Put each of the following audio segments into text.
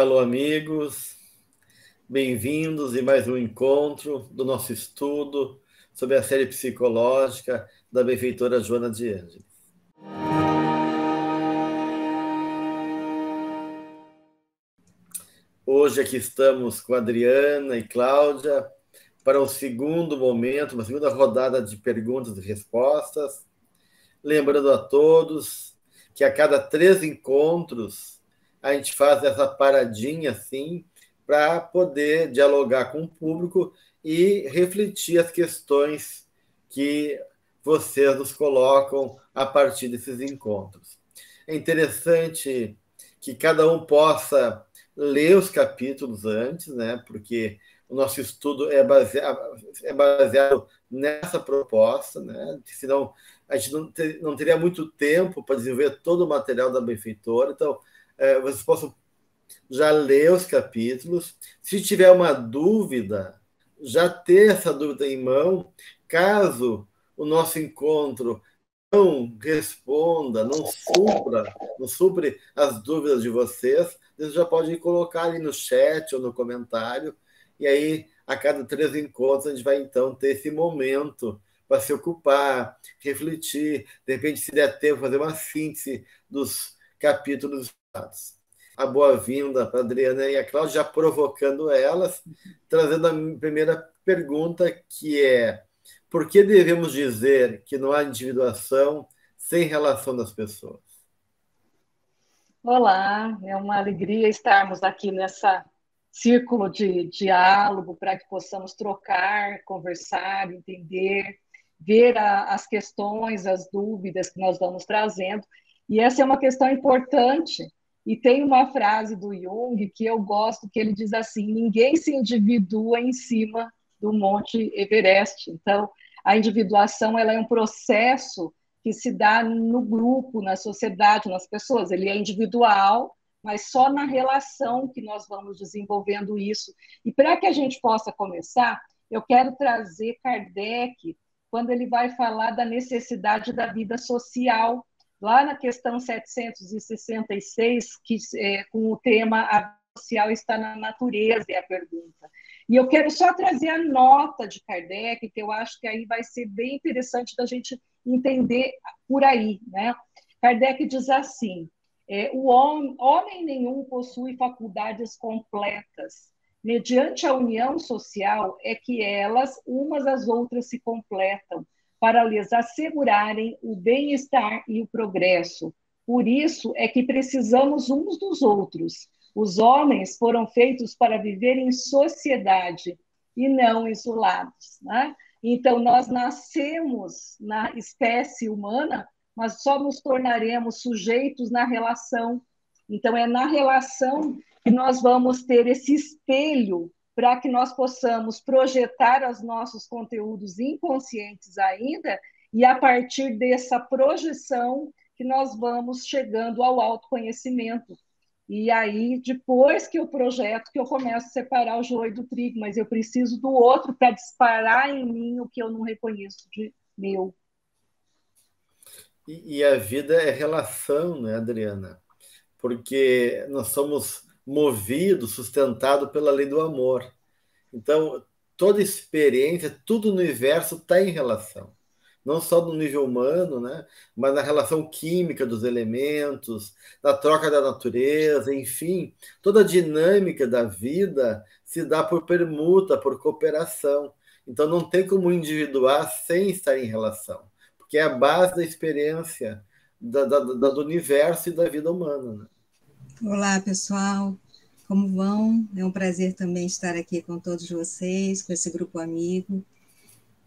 Alô, amigos, bem-vindos em mais um encontro do nosso estudo sobre a série psicológica da benfeitora Joana de Ângeles. Hoje aqui estamos com a Adriana e Cláudia para um segundo momento, uma segunda rodada de perguntas e respostas. Lembrando a todos que a cada 3 encontros a gente faz essa paradinha assim para poder dialogar com o público e refletir as questões que vocês nos colocam a partir desses encontros. É interessante que cada um possa ler os capítulos antes, né? Porque o nosso estudo é baseado nessa proposta, né? Senão a gente não teria muito tempo para desenvolver todo o material da benfeitora. Então, vocês possam já ler os capítulos. Se tiver uma dúvida, já ter essa dúvida em mão, caso o nosso encontro não responda, não supre as dúvidas de vocês, vocês já podem colocar ali no chat ou no comentário, e aí, a cada 3 encontros, a gente vai, então, ter esse momento para se ocupar, refletir, de repente, se der tempo, fazer uma síntese dos capítulos dados. A boa-vinda para a Adriana e a Cláudia, já provocando elas, trazendo a primeira pergunta, que é: por que devemos dizer que não há individuação sem relação das pessoas? Olá, é uma alegria estarmos aqui nessa círculo de diálogo para que possamos trocar, conversar, entender, ver as questões, as dúvidas que nós vamos trazendo. E essa é uma questão importante. E tem uma frase do Jung que eu gosto, que ele diz assim: ninguém se individua em cima do Monte Everest. Então, a individuação ela é um processo que se dá no grupo, na sociedade, nas pessoas. Ele é individual, mas só na relação que nós vamos desenvolvendo isso. E para que a gente possa começar, eu quero trazer Kardec, quando ele vai falar da necessidade da vida social, lá na questão 766, que com o tema "A vida social está na natureza", é a pergunta. E eu quero só trazer a nota de Kardec, que eu acho que aí vai ser bem interessante da gente entender por aí, né? Kardec diz assim: o homem nenhum possui faculdades completas. Mediante a união social é que elas, umas às outras, se completam, para lhes assegurarem o bem-estar e o progresso. Por isso é que precisamos uns dos outros. Os homens foram feitos para viver em sociedade e não isolados, né? Então, nós nascemos na espécie humana, mas só nos tornaremos sujeitos na relação. Então, é na relação que nós vamos ter esse espelho para que nós possamos projetar os nossos conteúdos inconscientes ainda, e a partir dessa projeção que nós vamos chegando ao autoconhecimento. E aí, depois que eu projeto, que eu começo a separar o joio do trigo, mas eu preciso do outro para disparar em mim o que eu não reconheço de meu. E a vida é relação, né, Adriana? Porque nós somos movidos, sustentados pela lei do amor. Então, toda experiência, tudo no universo está em relação. Não só no nível humano, né? Mas na relação química dos elementos, na troca da natureza, enfim, toda a dinâmica da vida se dá por permuta, por cooperação. Então, não tem como individuar sem estar em relação, porque é a base da experiência do universo e da vida humana, né? Olá, pessoal, como vão? É um prazer também estar aqui com todos vocês, com esse grupo amigo.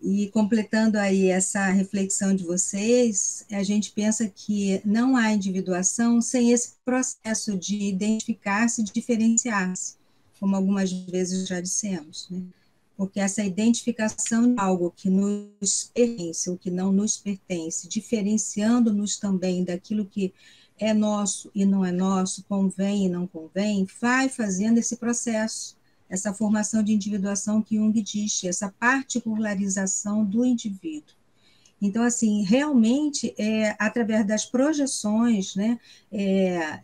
E completando aí essa reflexão de vocês, a gente pensa que não há individuação sem esse processo de identificar-se e diferenciar-se, como algumas vezes já dissemos, né? Porque essa identificação de algo que nos pertence ou que não nos pertence, diferenciando-nos também daquilo que é nosso e não é nosso, convém e não convém, vai fazendo esse processo, essa formação de individuação que Jung diz, essa particularização do indivíduo. Então, assim, realmente, através das projeções, né,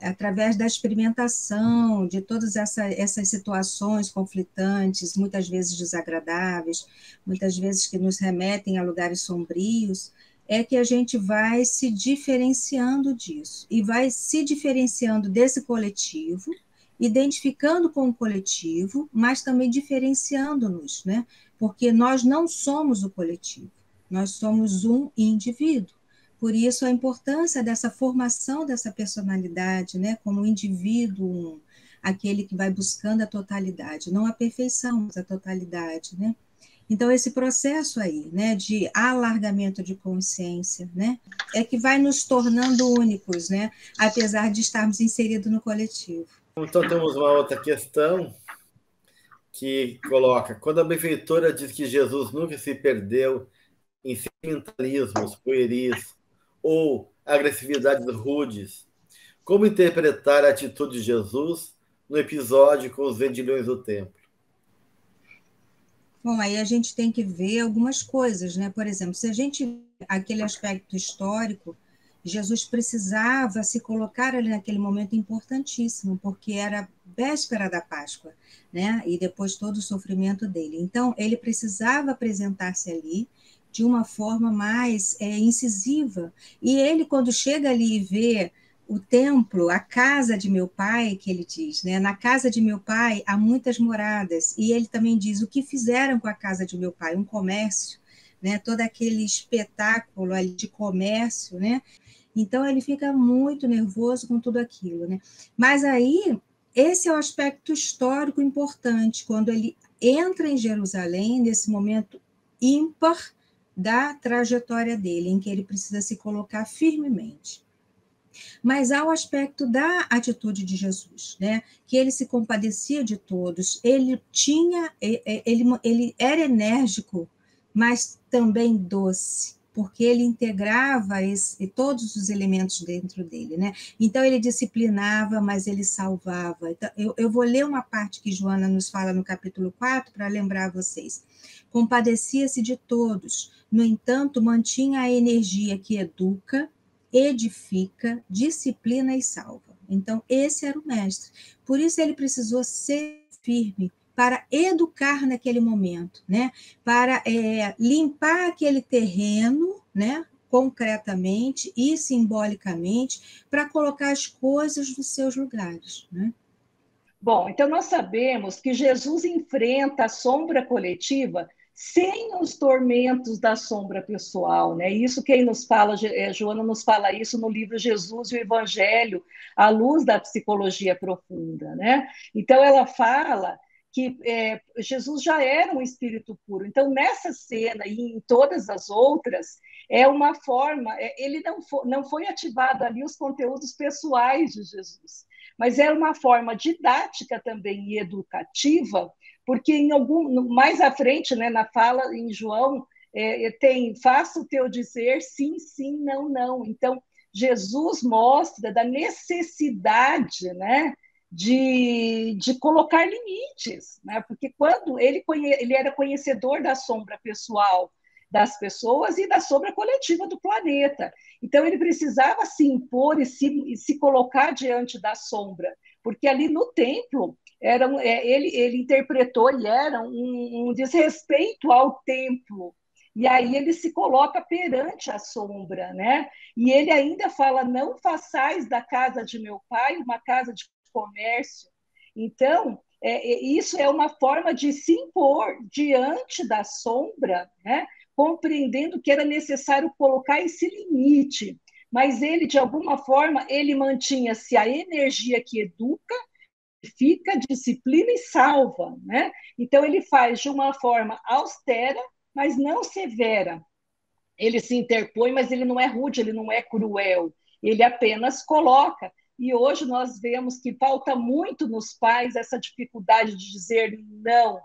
através da experimentação de todas essas situações conflitantes, muitas vezes desagradáveis, muitas vezes que nos remetem a lugares sombrios, é que a gente vai se diferenciando disso, e vai se diferenciando desse coletivo, identificando com o coletivo, mas também diferenciando-nos, né? Porque nós não somos o coletivo, nós somos um indivíduo. Por isso, a importância dessa formação dessa personalidade, né? Como um indivíduo, aquele que vai buscando a totalidade, não a perfeição, mas a totalidade, né? Então, esse processo aí, né, de alargamento de consciência, né, é que vai nos tornando únicos, né, apesar de estarmos inseridos no coletivo. Então, temos uma outra questão que coloca: quando a benfeitora diz que Jesus nunca se perdeu em sentimentalismos pueris ou agressividades rudes, como interpretar a atitude de Jesus no episódio com os vendilhões do templo? Bom, aí a gente tem que ver algumas coisas, né? Por exemplo, se a gente aquele aspecto histórico, Jesus precisava se colocar ali naquele momento importantíssimo, porque era véspera da Páscoa, né? E depois todo o sofrimento dele. Então, ele precisava apresentar-se ali de uma forma mais incisiva. E ele, quando chega ali e vê o templo, a casa de meu pai, que ele diz, né? Na casa de meu pai há muitas moradas. E ele também diz: o que fizeram com a casa de meu pai? Um comércio, né? Todo aquele espetáculo ali de comércio, né? Então ele fica muito nervoso com tudo aquilo, né? Mas aí esse é o aspecto histórico importante, quando ele entra em Jerusalém, nesse momento ímpar da trajetória dele, em que ele precisa se colocar firmemente. Mas há o aspecto da atitude de Jesus, né? Que ele se compadecia de todos, ele era enérgico, mas também doce, porque ele integrava todos os elementos dentro dele, né? Então ele disciplinava, mas ele salvava. Então, eu vou ler uma parte que Joana nos fala no capítulo 4 para lembrar vocês. Compadecia-se de todos, no entanto, mantinha a energia que educa, edifica, disciplina e salva. Então, esse era o mestre. Por isso, ele precisou ser firme para educar naquele momento, né? Para limpar aquele terreno, né? Concretamente e simbolicamente, para colocar as coisas nos seus lugares, né? Bom, então nós sabemos que Jesus enfrenta a sombra coletiva sem os tormentos da sombra pessoal, né? Isso quem nos fala, Joana nos fala isso no livro Jesus e o Evangelho, à luz da psicologia profunda, né? Então ela fala que Jesus já era um espírito puro. Então nessa cena e em todas as outras é uma forma, ele não foi ativado ali os conteúdos pessoais de Jesus, mas é uma forma didática também e educativa, porque mais à frente, né, na fala em João, tem: faça o teu dizer sim, sim, não, não. Então, Jesus mostra da necessidade, né, de colocar limites, né? Porque quando ele era conhecedor da sombra pessoal das pessoas e da sombra coletiva do planeta. Então, ele precisava se impor e se colocar diante da sombra, porque ali no templo ele interpretou e era um desrespeito ao templo. E aí ele se coloca perante a sombra, né? E ele ainda fala: não façais da casa de meu pai uma casa de comércio. Então, isso é uma forma de se impor diante da sombra, né? Compreendendo que era necessário colocar esse limite. Mas ele, de alguma forma, ele mantinha-se a energia que educa, fica, disciplina e salva, né? Então ele faz de uma forma austera, mas não severa. Ele se interpõe, mas ele não é rude, ele não é cruel. Ele apenas coloca. E hoje nós vemos que falta muito nos pais essa dificuldade de dizer não,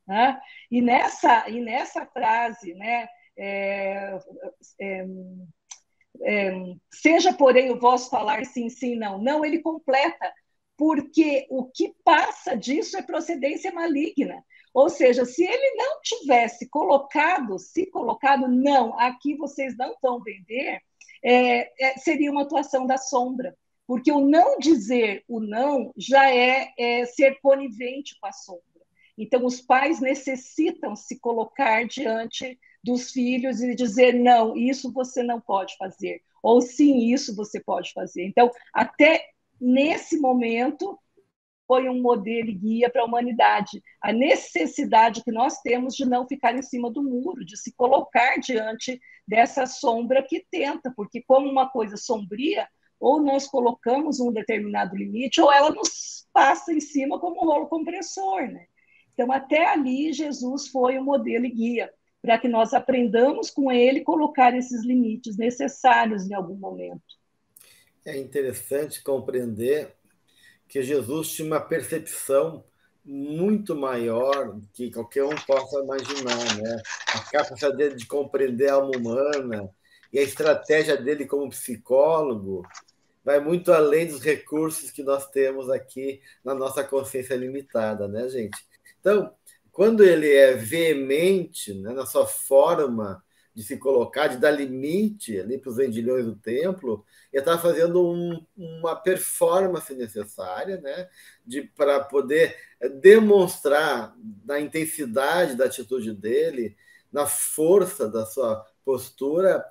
né? E nessa frase, né? Seja, porém, o vosso falar sim, sim, não. Não, ele completa, porque o que passa disso é procedência maligna. Ou seja, se ele não tivesse se colocado, não, aqui vocês não vão vender, seria uma atuação da sombra, porque o não dizer o não já é ser conivente com a sombra. Então, os pais necessitam se colocar diante dos filhos e dizer, não, isso você não pode fazer, ou sim, isso você pode fazer. Então, até nesse momento, foi um modelo e guia para a humanidade. A necessidade que nós temos de não ficar em cima do muro, de se colocar diante dessa sombra que tenta, porque como uma coisa sombria, ou nós colocamos um determinado limite, ou ela nos passa em cima como um rolo compressor, né? Então, até ali, Jesus foi o modelo e guia, para que nós aprendamos com ele colocar esses limites necessários em algum momento. É interessante compreender que Jesus tinha uma percepção muito maior que qualquer um possa imaginar, né? A capacidade dele de compreender a alma humana e a estratégia dele como psicólogo vai muito além dos recursos que nós temos aqui na nossa consciência limitada, né, gente? Então, quando ele é veemente, né, na sua forma de se colocar, de dar limite ali para os vendilhões do templo, ele está fazendo uma performance necessária, né, para poder demonstrar na intensidade da atitude dele, na força da sua postura,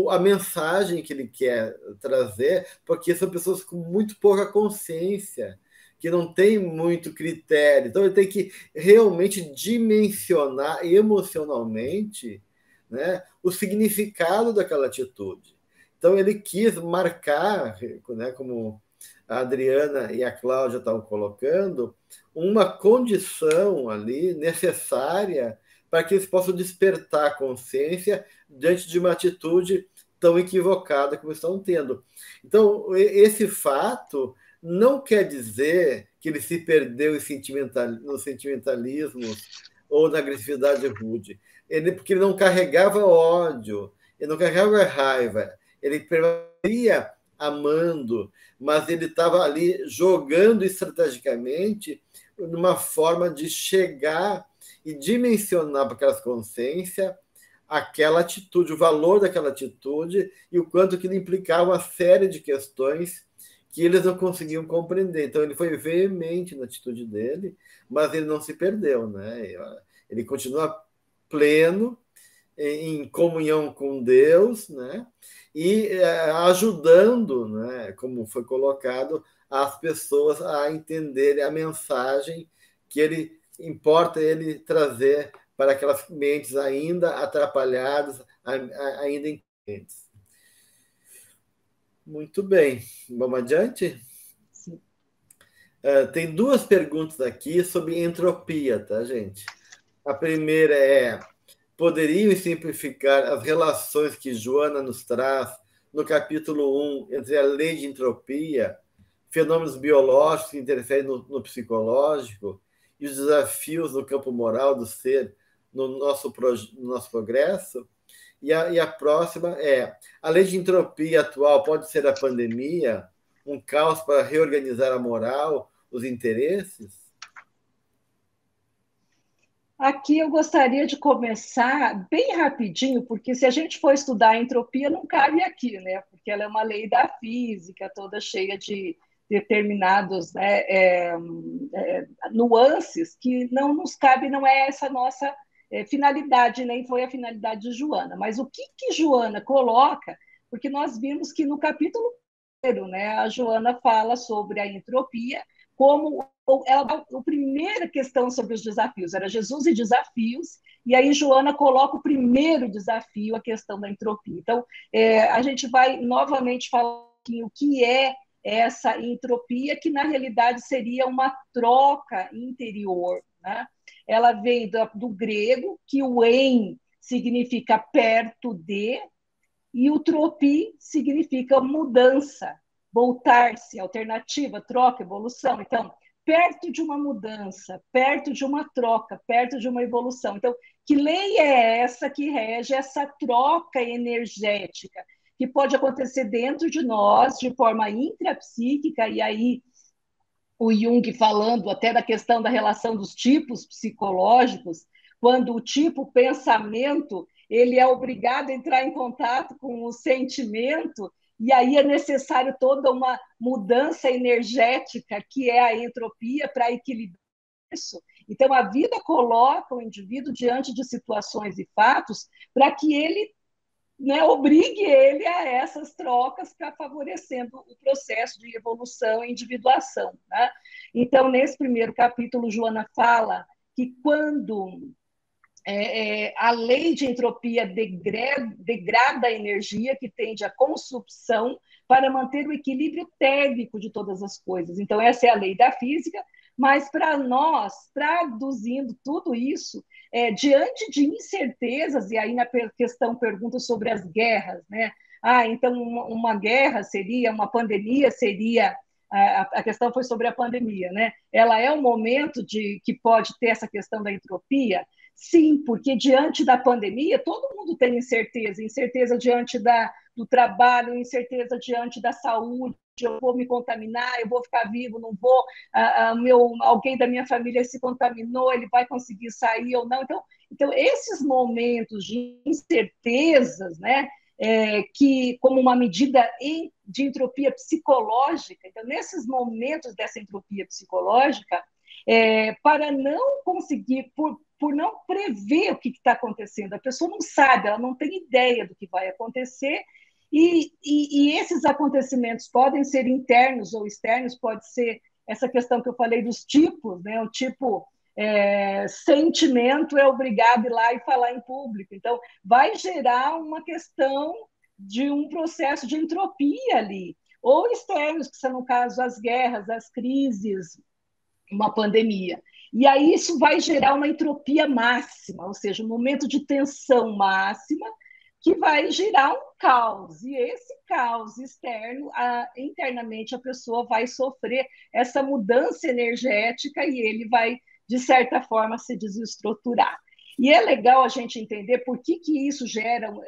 a mensagem que ele quer trazer, porque são pessoas com muito pouca consciência, que não tem muito critério. Então, ele tem que realmente dimensionar emocionalmente, né, o significado daquela atitude. Então, ele quis marcar, né, como a Adriana e a Cláudia estavam colocando, uma condição ali necessária para que eles possam despertar a consciência diante de uma atitude tão equivocada como estão tendo. Então, esse fato não quer dizer que ele se perdeu no sentimentalismo ou na agressividade rude. Porque ele não carregava ódio, ele não carregava raiva, ele permanecia amando, mas ele estava ali jogando estrategicamente numa forma de chegar e dimensionar para aquelas consciências aquela atitude, o valor daquela atitude e o quanto que ele implicava uma série de questões que eles não conseguiam compreender. Então, ele foi veemente na atitude dele, mas ele não se perdeu, né? Ele continua pleno, em comunhão com Deus, né? E ajudando, né, como foi colocado, as pessoas a entenderem a mensagem que ele importa ele trazer para aquelas mentes ainda atrapalhadas, ainda inconscientes. Muito bem. Vamos adiante? Sim. Tem duas perguntas aqui sobre entropia, tá, gente? A primeira é: poderiam simplificar as relações que Joana nos traz no capítulo 1 entre a lei de entropia, fenômenos biológicos que interferem no psicológico e os desafios no campo moral do ser no nosso progresso? E a próxima é: a lei de entropia atual pode ser a pandemia, um caos para reorganizar a moral, os interesses? Aqui eu gostaria de começar bem rapidinho, porque se a gente for estudar a entropia, não cabe aqui, né? Porque ela é uma lei da física, toda cheia de determinados, né, nuances que não nos cabe, não é essa nossa finalidade, nem foi a finalidade de Joana. Mas o que Joana coloca, porque nós vimos que no capítulo 1, né, a Joana fala sobre a entropia como a primeira questão sobre os desafios era Jesus e desafios, e aí Joana coloca o primeiro desafio, a questão da entropia. Então, a gente vai novamente falar o que é essa entropia, que na realidade seria uma troca interior, né? Ela vem do grego, que o en significa perto de, e o tropi significa mudança, voltar-se, alternativa, troca, evolução. Então, perto de uma mudança, perto de uma troca, perto de uma evolução. Então, que lei é essa que rege essa troca energética, que pode acontecer dentro de nós, de forma intrapsíquica, e aí o Jung falando até da questão da relação dos tipos psicológicos, quando o tipo pensamento ele é obrigado a entrar em contato com o sentimento, e aí é necessário toda uma mudança energética, que é a entropia, para equilibrar isso. Então, a vida coloca o indivíduo diante de situações e fatos para que ele, né, obrigue ele a essas trocas, para favorecendo o processo de evolução e individuação. Né? Então, nesse primeiro capítulo, Joana fala que quando a lei de entropia degrada a energia que tende à consumpção para manter o equilíbrio térmico de todas as coisas. Então, essa é a lei da física, mas para nós, traduzindo tudo isso, diante de incertezas, e aí na questão pergunta sobre as guerras, né? Então uma guerra seria, uma pandemia seria, a questão foi sobre a pandemia, né? Ela é um momento que pode ter essa questão da entropia. Sim, porque diante da pandemia, todo mundo tem incerteza, incerteza diante do trabalho, incerteza diante da saúde, eu vou me contaminar, eu vou ficar vivo, não vou, alguém da minha família se contaminou, ele vai conseguir sair ou não. Então esses momentos de incertezas, né, que como uma medida de entropia psicológica, então nesses momentos dessa entropia psicológica, para não conseguir, por não prever o que está acontecendo. A pessoa não sabe, ela não tem ideia do que vai acontecer, e esses acontecimentos podem ser internos ou externos, pode ser essa questão que eu falei dos tipos, né? O tipo sentimento é obrigado a ir lá e falar em público. Então, vai gerar uma questão de um processo de entropia ali, ou externos, que são, no caso, as guerras, as crises, uma pandemia. E aí isso vai gerar uma entropia máxima, ou seja, um momento de tensão máxima, que vai gerar um caos. E esse caos externo, internamente, a pessoa vai sofrer essa mudança energética e ele vai, de certa forma, se desestruturar. E é legal a gente entender por que isso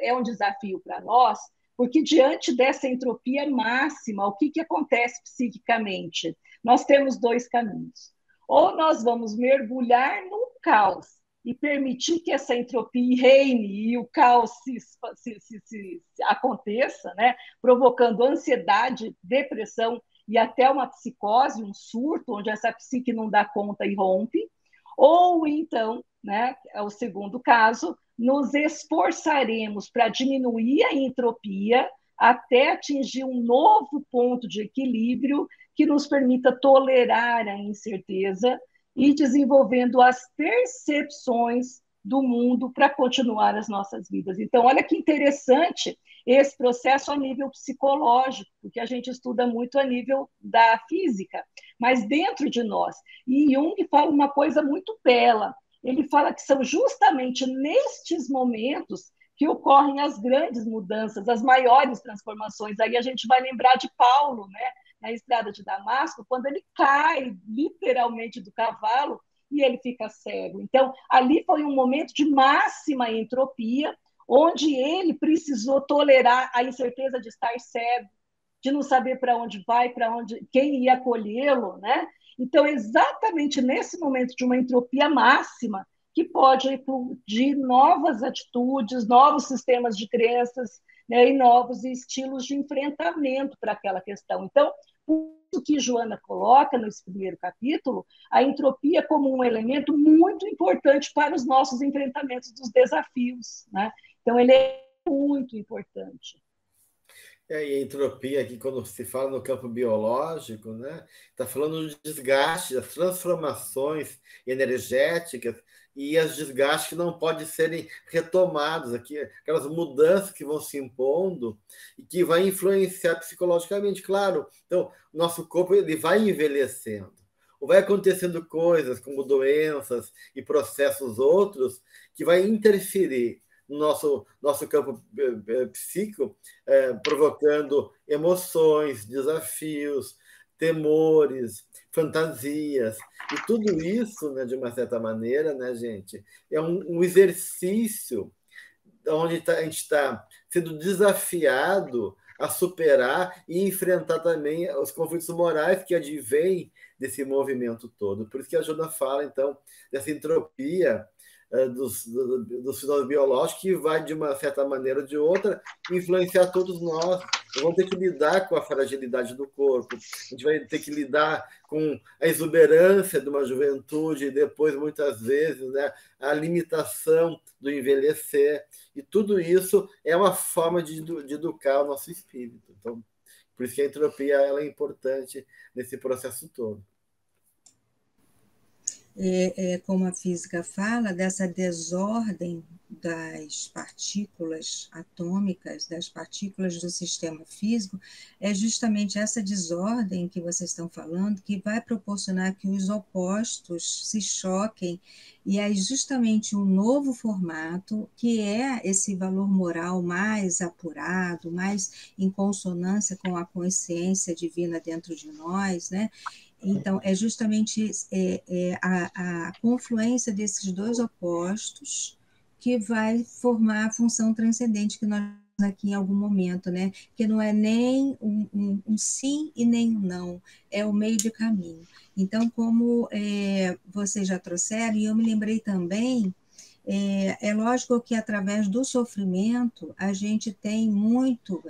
é um desafio para nós, porque diante dessa entropia máxima, o que acontece psiquicamente? Nós temos dois caminhos. Ou nós vamos mergulhar no caos e permitir que essa entropia reine e o caos se aconteça, né? Provocando ansiedade, depressão e até uma psicose, um surto, onde essa psique não dá conta e rompe. Ou então, né, é o segundo caso, nos esforçaremos para diminuir a entropia até atingir um novo ponto de equilíbrio que nos permita tolerar a incerteza e desenvolvendo as percepções do mundo para continuar as nossas vidas. Então, olha que interessante esse processo a nível psicológico, porque a gente estuda muito a nível da física, mas dentro de nós. E Jung fala uma coisa muito bela. Ele fala que são justamente nestes momentos que ocorrem as grandes mudanças, as maiores transformações. Aí a gente vai lembrar de Paulo, né? Na estrada de Damasco, quando ele cai literalmente do cavalo e ele fica cego. Então, ali foi um momento de máxima entropia, onde ele precisou tolerar a incerteza de estar cego, de não saber para onde vai, para onde, quem ia acolhê-lo, né? Então, exatamente nesse momento de uma entropia máxima, que pode eclodir novas atitudes, novos sistemas de crenças, né, e novos estilos de enfrentamento para aquela questão. Então, por isso que Joana coloca nesse primeiro capítulo a entropia como um elemento muito importante para os nossos enfrentamentos dos desafios, né? Então, ele é muito importante. E a entropia aqui, quando se fala no campo biológico, né, está falando do desgaste, das transformações energéticas e os desgastes que não podem serem retomados, aqui, aquelas mudanças que vão se impondo e que vai influenciar psicologicamente, claro. Então, o nosso corpo ele vai envelhecendo. Ou vai acontecendo coisas como doenças e processos outros que vai interferir no nosso campo psíquico, provocando emoções, desafios, temores, fantasias. E tudo isso, né, de uma certa maneira, né, gente, é um exercício onde a gente está sendo desafiado a superar e enfrentar também os conflitos morais que advêm desse movimento todo. Por isso que a Joana fala, então, dessa entropia dos fenômenos biológicos que vai, de uma certa maneira ou de outra, influenciar todos nós. Vamos ter que lidar com a fragilidade do corpo, a gente vai ter que lidar com a exuberância de uma juventude e depois, muitas vezes, né, a limitação do envelhecer. E tudo isso é uma forma de educar o nosso espírito. Então, por isso que a entropia ela é importante nesse processo todo. Como a física fala, dessa desordem das partículas atômicas, das partículas do sistema físico, é justamente essa desordem que vocês estão falando que vai proporcionar que os opostos se choquem, e aí justamente um novo formato, que é esse valor moral mais apurado, mais em consonância com a consciência divina dentro de nós, né? Então, é justamente a confluência desses dois opostos que vai formar a função transcendente que nós aqui em algum momento, né? Que não é nem um sim e nem um não, é o meio de caminho. Então, como vocês já trouxeram, e eu me lembrei também, é lógico que através do sofrimento a gente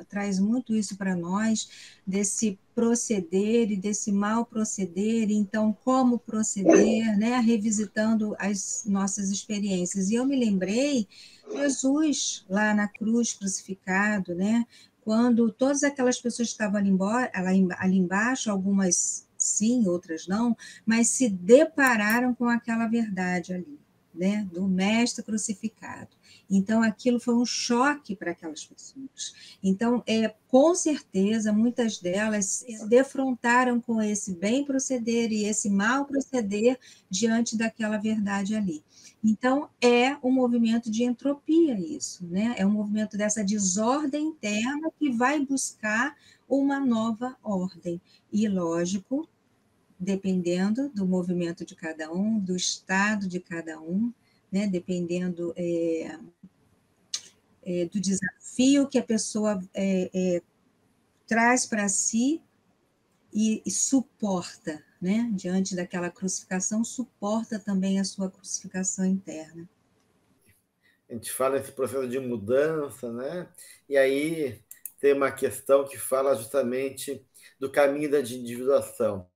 traz muito isso para nós, desse proceder e desse mal proceder, então como proceder, né, revisitando as nossas experiências. E eu me lembrei Jesus lá na cruz crucificado, né, quando todas aquelas pessoas que estavam ali embaixo, algumas sim, outras não, mas se depararam com aquela verdade ali, né, do mestre crucificado. Então, aquilo foi um choque para aquelas pessoas. Então, com certeza, muitas delas se defrontaram com esse bem proceder e esse mal proceder diante daquela verdade ali. Então, é um movimento de entropia isso, né? É um movimento dessa desordem interna que vai buscar uma nova ordem. E, lógico, dependendo do movimento de cada um, do estado de cada um, né? Dependendo do desafio que a pessoa traz para si e suporta, né? Diante daquela crucificação, suporta também a sua crucificação interna. A gente fala nesse processo de mudança, né? E aí tem uma questão que fala justamente do caminho da individuação.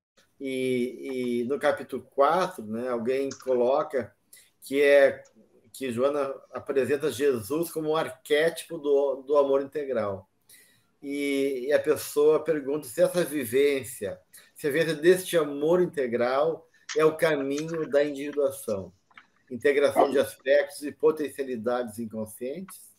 E no capítulo 4, né, alguém coloca que Joana apresenta Jesus como um arquétipo do amor integral. E a pessoa pergunta se essa vivência, se a vivência deste amor integral é o caminho da individuação, integração de aspectos e potencialidades inconscientes.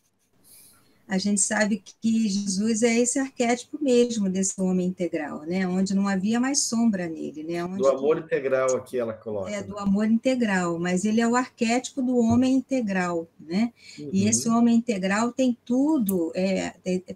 A gente sabe que Jesus é esse arquétipo mesmo desse homem integral, né? Onde não havia mais sombra nele, né? Onde do amor integral aqui ela coloca. Do amor integral, mas ele é o arquétipo do homem integral, né? Uhum. E esse homem integral tem tudo,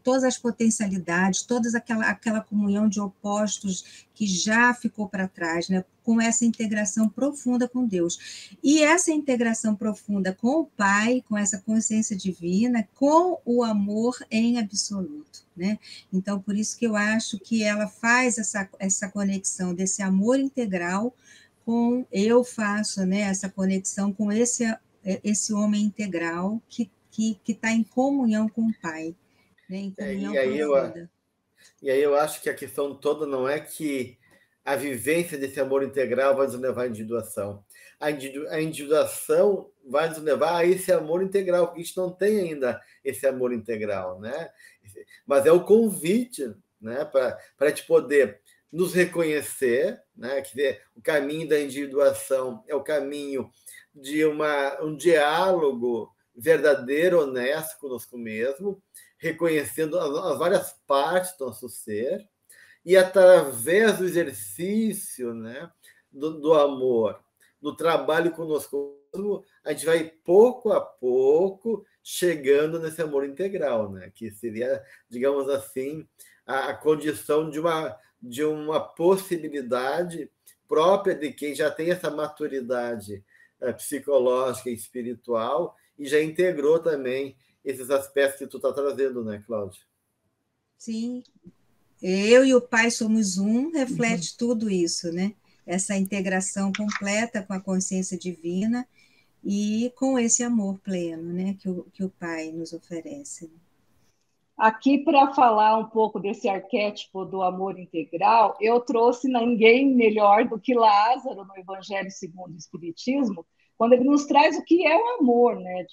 todas as potencialidades, toda aquela comunhão de opostos que já ficou para trás, né? Com essa integração profunda com Deus. E essa integração profunda com o Pai, com essa consciência divina, com o amor em absoluto, né? Então, por isso que eu acho que ela faz essa conexão desse amor integral eu faço, né, essa conexão com esse homem integral que está em comunhão com o Pai, né, em comunhão profunda. E aí eu acho que a questão toda não é que a vivência desse amor integral vai nos levar à individuação. A individuação vai nos levar a esse amor integral, porque a gente não tem ainda esse amor integral, né? Mas é o convite, né, para a gente poder nos reconhecer, né? Quer dizer, o caminho da individuação é o caminho de um diálogo verdadeiro, honesto conosco mesmo, reconhecendo as várias partes do nosso ser, e através do exercício, né, do amor, do trabalho conosco mesmo, a gente vai pouco a pouco chegando nesse amor integral, né, que seria, digamos assim, a condição de uma possibilidade própria de quem já tem essa maturidade psicológica e espiritual e já integrou também esses aspectos que tu está trazendo, né, Cláudia? Sim. Eu e o Pai somos um, reflete tudo isso, né? essa integração completa com a consciência divina e com esse amor pleno, né, que o Pai nos oferece. Aqui, para falar um pouco desse arquétipo do amor integral, eu trouxe ninguém melhor do que Lázaro no Evangelho segundo o Espiritismo, quando ele nos traz o que é o amor, né?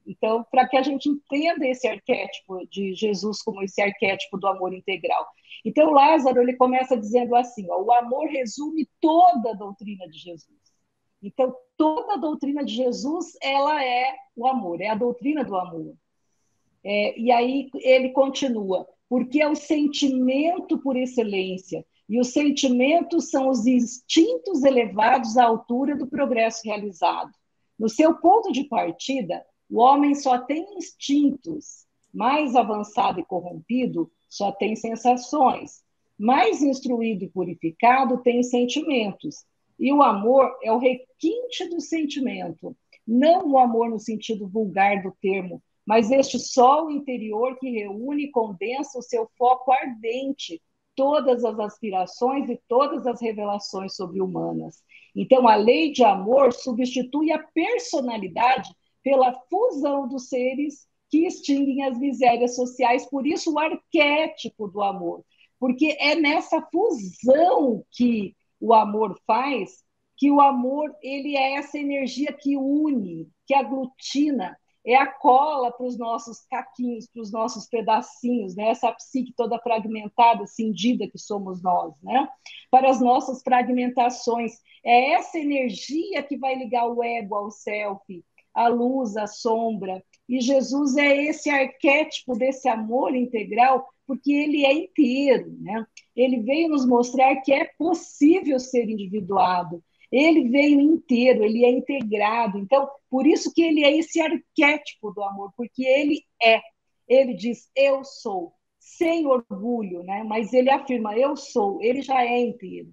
Então, para que a gente entenda esse arquétipo de Jesus como esse arquétipo do amor integral. Então, Lázaro, ele começa dizendo assim, ó, o amor resume toda a doutrina de Jesus. Então, toda a doutrina de Jesus, ela é o amor, é a doutrina do amor. E aí ele continua, porque é o sentimento por excelência, e os sentimentos são os instintos elevados à altura do progresso realizado. No seu ponto de partida, o homem só tem instintos, mais avançado e corrompido só tem sensações, mais instruído e purificado tem sentimentos. E o amor é o requinte do sentimento, não o amor no sentido vulgar do termo, mas este sol interior que reúne e condensa o seu foco ardente, todas as aspirações e todas as revelações sobre-humanas. Então, a lei de amor substitui a personalidade pela fusão dos seres que extinguem as misérias sociais, por isso o arquétipo do amor, porque é nessa fusão que o amor faz, que o amor ele é essa energia que une, que aglutina, é a cola para os nossos caquinhos, para os nossos pedacinhos, né? Essa psique toda fragmentada, cindida que somos nós, né? Para as nossas fragmentações. É essa energia que vai ligar o ego ao self, a luz, a sombra. E Jesus é esse arquétipo desse amor integral, porque ele é inteiro, né? Ele veio nos mostrar que é possível ser individuado. Ele veio inteiro, ele é integrado. Então, por isso que ele é esse arquétipo do amor, porque ele é. Ele diz, eu sou, sem orgulho, né? Mas ele afirma, eu sou, ele já é inteiro.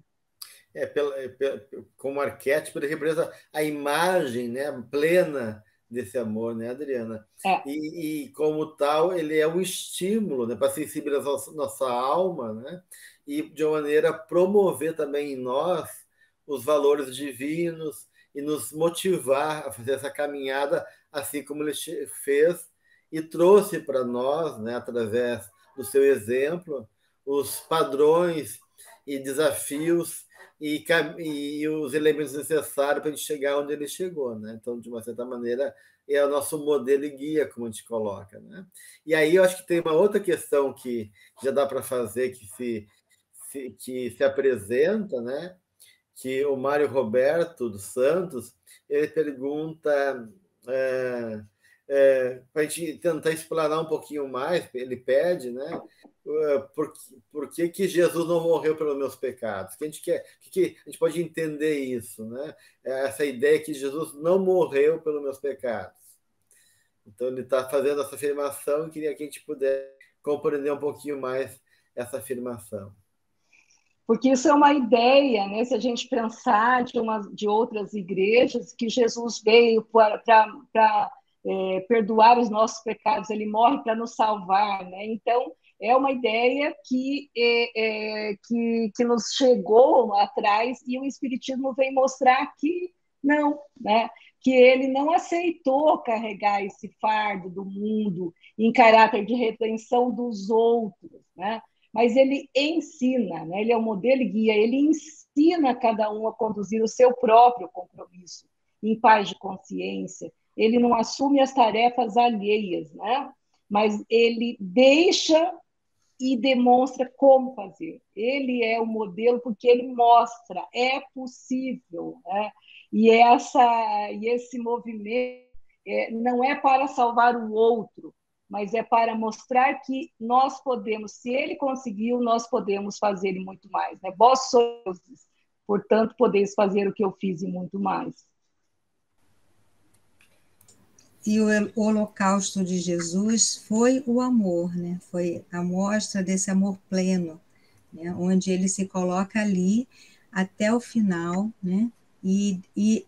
Como arquétipo, ele representa a imagem, né, plena desse amor, né, Adriana? E como tal, ele é um estímulo, né, para sensibilizar nossa alma, né? E de uma maneira promover também em nós os valores divinos e nos motivar a fazer essa caminhada, assim como ele fez e trouxe para nós, né, através do seu exemplo, os padrões e desafios e os elementos necessários para a gente chegar onde ele chegou, né? Então, de uma certa maneira, é o nosso modelo e guia, como a gente coloca, né? E aí eu acho que tem uma outra questão que já dá para fazer, que se apresenta, né? Que o Mário Roberto dos Santos, ele pergunta, para a gente tentar explorar um pouquinho mais, ele pede, né? Por que Jesus não morreu pelos meus pecados? Que a gente pode entender isso, né? Essa ideia que Jesus não morreu pelos meus pecados. Então, ele está fazendo essa afirmação e queria que a gente pudesse compreender um pouquinho mais essa afirmação. Porque isso é uma ideia, né? Se a gente pensar de outras igrejas, que Jesus veio para perdoar os nossos pecados, ele morre para nos salvar, né? Então, é uma ideia que nos chegou atrás e o Espiritismo vem mostrar que não, né? Que ele não aceitou carregar esse fardo do mundo em caráter de redenção dos outros, né? Mas ele ensina, né? Ele é o modelo e guia, ele ensina cada um a conduzir o seu próprio compromisso em paz de consciência. Ele não assume as tarefas alheias, né? Mas ele deixa e demonstra como fazer. Ele é o modelo porque ele mostra, é possível, né? E esse movimento não é para salvar o outro, mas é para mostrar que nós podemos, se ele conseguiu, nós podemos fazer e muito mais. Né? Vós sois, portanto, podeis fazer o que eu fiz e muito mais. E o holocausto de Jesus foi o amor, né? Foi a mostra desse amor pleno, né? Onde ele se coloca ali até o final, né? E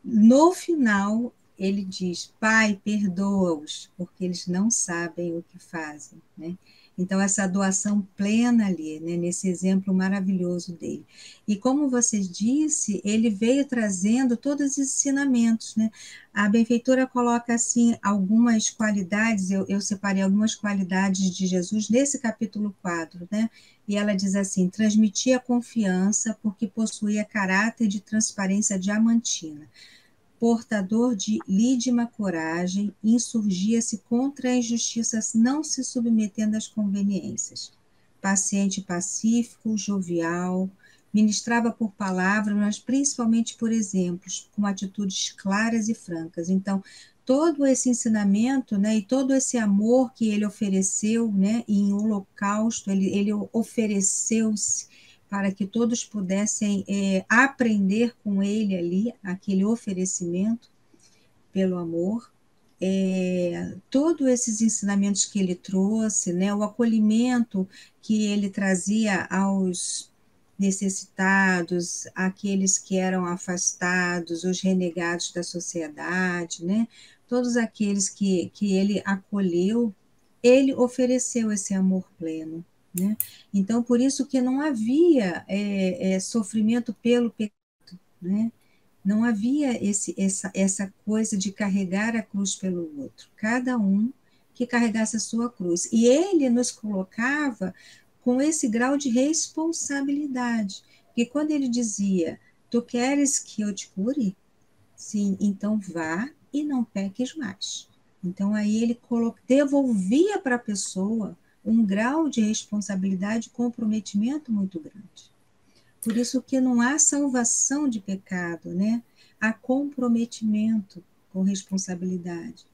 no final ele diz, Pai, perdoa-os, porque eles não sabem o que fazem, né? Então, essa doação plena ali, né, nesse exemplo maravilhoso dele. E como você disse, ele veio trazendo todos os ensinamentos, né? A benfeitora coloca, assim, algumas qualidades, eu separei algumas qualidades de Jesus nesse capítulo 4, né? E ela diz assim: transmitia confiança porque possuía caráter de transparência diamantina. Portador de lídima coragem, insurgia-se contra a injustiça, não se submetendo às conveniências. Paciente e pacífico, jovial, ministrava por palavras, mas principalmente por exemplos, com atitudes claras e francas. Então, todo esse ensinamento, né, e todo esse amor que ele ofereceu, né, em holocausto, ele ofereceu-se para que todos pudessem aprender com ele ali, aquele oferecimento pelo amor. Todos esses ensinamentos que ele trouxe, né, o acolhimento que ele trazia aos necessitados, aqueles que eram afastados, os renegados da sociedade, né, todos aqueles que ele acolheu, ele ofereceu esse amor pleno. Né? Então, por isso que não havia sofrimento pelo pecado, né? Não havia essa coisa de carregar a cruz pelo outro, cada um que carregasse a sua cruz. E ele nos colocava com esse grau de responsabilidade, que quando ele dizia, tu queres que eu te cure? Sim, então vá e não peques mais. Então aí ele devolvia para a pessoa um grau de responsabilidade e comprometimento muito grande. Por isso que não há salvação de pecado, né? Há comprometimento com responsabilidade.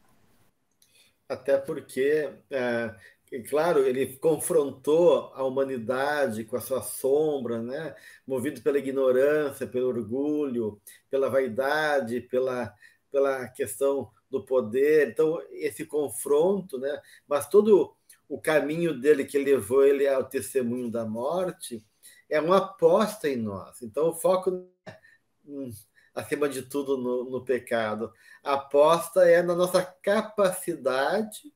Até porque, claro, ele confrontou a humanidade com a sua sombra, né? Movido pela ignorância, pelo orgulho, pela vaidade, pela questão do poder. Então, esse confronto, né? Mas todo o caminho dele que levou ele ao testemunho da morte é uma aposta em nós. Então, o foco acima de tudo no pecado. A aposta é na nossa capacidade,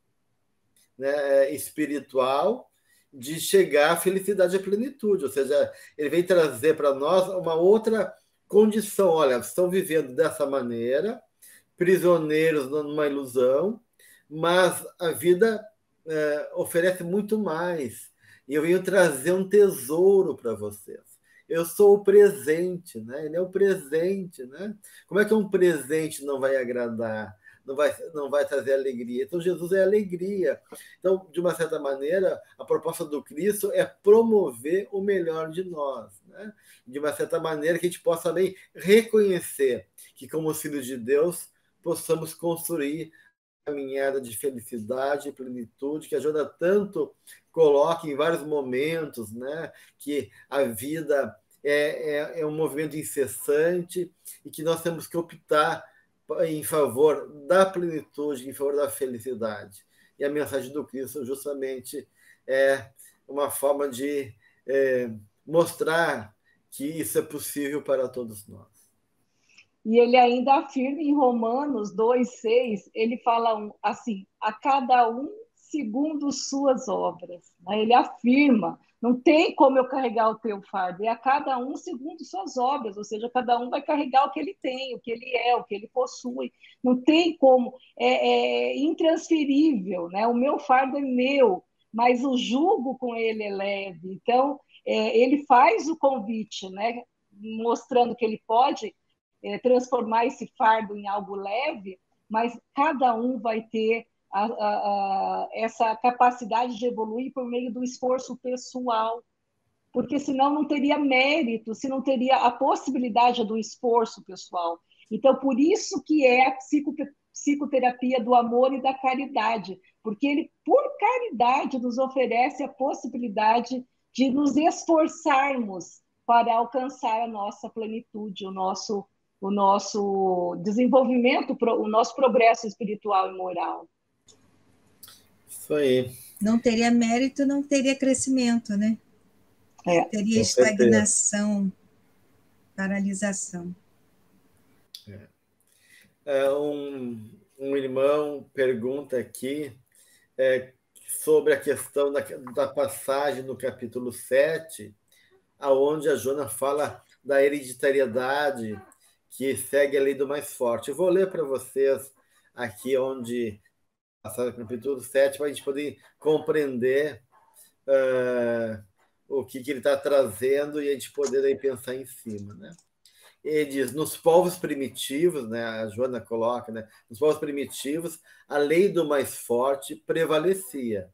né, espiritual de chegar à felicidade e à plenitude. Ou seja, ele vem trazer para nós uma outra condição. Olha, estão vivendo dessa maneira, prisioneiros numa ilusão, mas a vida oferece muito mais. E eu venho trazer um tesouro para vocês. Eu sou o presente, né? Ele é o presente, né? Como é que um presente não vai agradar? Não vai trazer alegria. Então, Jesus é alegria. Então, de uma certa maneira, a proposta do Cristo é promover o melhor de nós. Né? De uma certa maneira, que a gente possa também reconhecer que, como filhos de Deus, possamos construir caminhada de felicidade e plenitude que ajuda tanto, coloca em vários momentos, né, que a vida é um movimento incessante e que nós temos que optar em favor da plenitude, em favor da felicidade. E a mensagem do Cristo justamente é uma forma de mostrar que isso é possível para todos nós. E ele ainda afirma em Romanos 2,6, ele fala assim, a cada um segundo suas obras. Ele afirma, não tem como eu carregar o teu fardo, é a cada um segundo suas obras, ou seja, cada um vai carregar o que ele tem, o que ele é, o que ele possui. Não tem como, é intransferível, né? O meu fardo é meu, mas o jugo com ele é leve. Então, ele faz o convite, né? Mostrando que ele pode transformar esse fardo em algo leve, mas cada um vai ter essa capacidade de evoluir por meio do esforço pessoal, porque senão não teria mérito, se não teria a possibilidade do esforço pessoal. Então, por isso que é a psicoterapia do amor e da caridade, porque ele, por caridade, nos oferece a possibilidade de nos esforçarmos para alcançar a nossa plenitude, o nosso desenvolvimento, o nosso progresso espiritual e moral. Isso aí. Não teria mérito, não teria crescimento, né? Teria estagnação, paralisação. Um irmão pergunta aqui sobre a questão da passagem no capítulo 7, aonde a Joana fala da hereditariedade que segue a lei do mais forte. Eu vou ler para vocês aqui onde passar no capítulo 7 para a gente poder compreender o que ele está trazendo e a gente poder aí pensar em cima, né? Ele diz, nos povos primitivos, né, a Joana coloca, né, nos povos primitivos, a lei do mais forte prevalecia,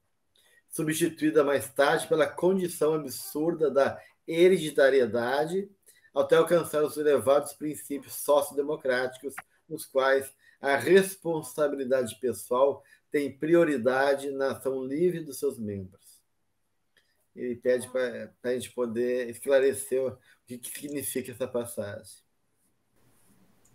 substituída mais tarde pela condição absurda da hereditariedade, até alcançar os elevados princípios sociodemocráticos, nos quais a responsabilidade pessoal tem prioridade na ação livre dos seus membros. Ele pede para a gente poder esclarecer o que significa essa passagem.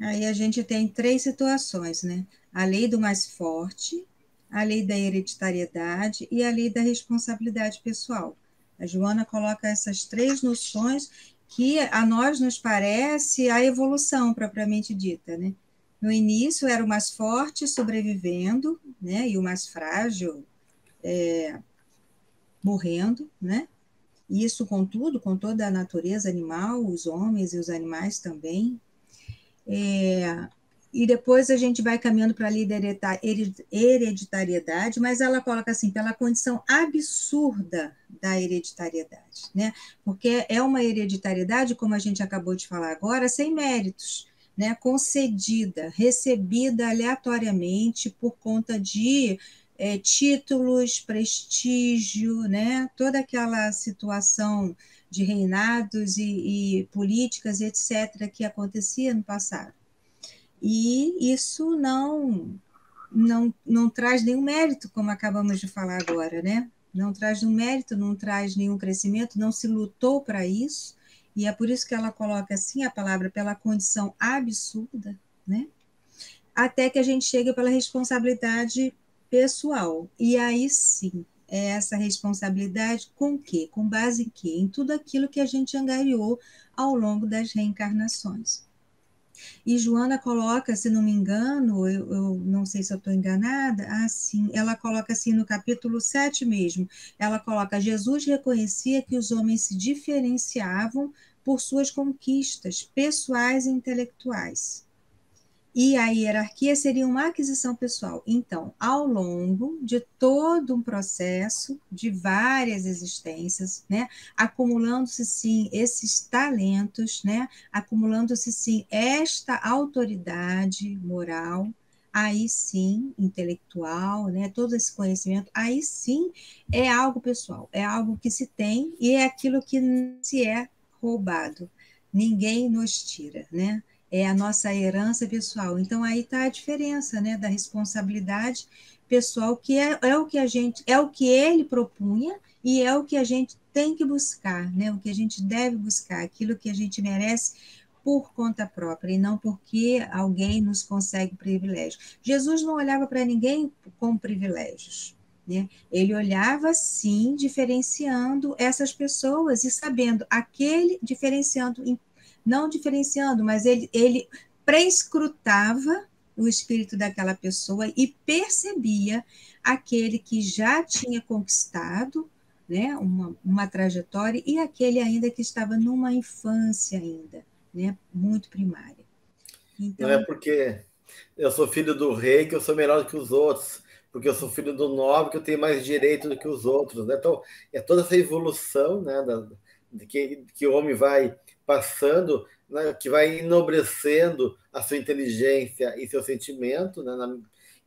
Aí a gente tem 3 situações, né? A lei do mais forte, a lei da hereditariedade e a lei da responsabilidade pessoal. A Joana coloca essas 3 noções que a nós nos parece a evolução propriamente dita, né? No início era o mais forte sobrevivendo, né? E o mais frágil morrendo, né? Isso, contudo, com toda a natureza animal, os homens e os animais também. E depois a gente vai caminhando para a lei da hereditariedade, mas ela coloca assim, pela condição absurda da hereditariedade, né? Porque é uma hereditariedade, como a gente acabou de falar agora, sem méritos, né? Concedida, recebida aleatoriamente por conta de títulos, prestígio, né? Toda aquela situação de reinados e políticas, etc., que acontecia no passado. E isso não traz nenhum mérito, como acabamos de falar agora, né? Não traz nenhum mérito, não traz nenhum crescimento, não se lutou para isso, e é por isso que ela coloca assim a palavra pela condição absurda, né? Até que a gente chega pela responsabilidade pessoal. E aí sim, é essa responsabilidade com o quê? Com base em quê? Em tudo aquilo que a gente angariou ao longo das reencarnações. E Joana coloca, se não me engano, eu não sei se eu estou enganada, assim, ela coloca assim no capítulo 7 mesmo, ela coloca, Jesus reconhecia que os homens se diferenciavam por suas conquistas pessoais e intelectuais. E a hierarquia seria uma aquisição pessoal. Então, ao longo de todo um processo, de várias existências, né, acumulando-se, sim, esses talentos, né, acumulando-se, sim, esta autoridade moral, aí sim, intelectual, né, todo esse conhecimento, aí sim é algo pessoal, é algo que se tem e é aquilo que se é roubado. Ninguém nos tira, né? É a nossa herança pessoal. Então aí está a diferença, né, da responsabilidade pessoal, que é o que a gente, é o que ele propunha e é o que a gente tem que buscar, né, o que a gente deve buscar, aquilo que a gente merece por conta própria e não porque alguém nos consegue privilégio. Jesus não olhava para ninguém com privilégios, né? Ele olhava sim, diferenciando essas pessoas e sabendo aquele, não diferenciando, mas ele prescrutava o espírito daquela pessoa e percebia aquele que já tinha conquistado, né, uma trajetória e aquele ainda que estava numa infância ainda, né, muito primária. Então, não é porque eu sou filho do rei que eu sou melhor do que os outros, porque eu sou filho do nobre que eu tenho mais direito do que os outros, né? Então, é toda essa evolução, né, de que o homem vai passando, né, que vai enobrecendo a sua inteligência e seu sentimento, né,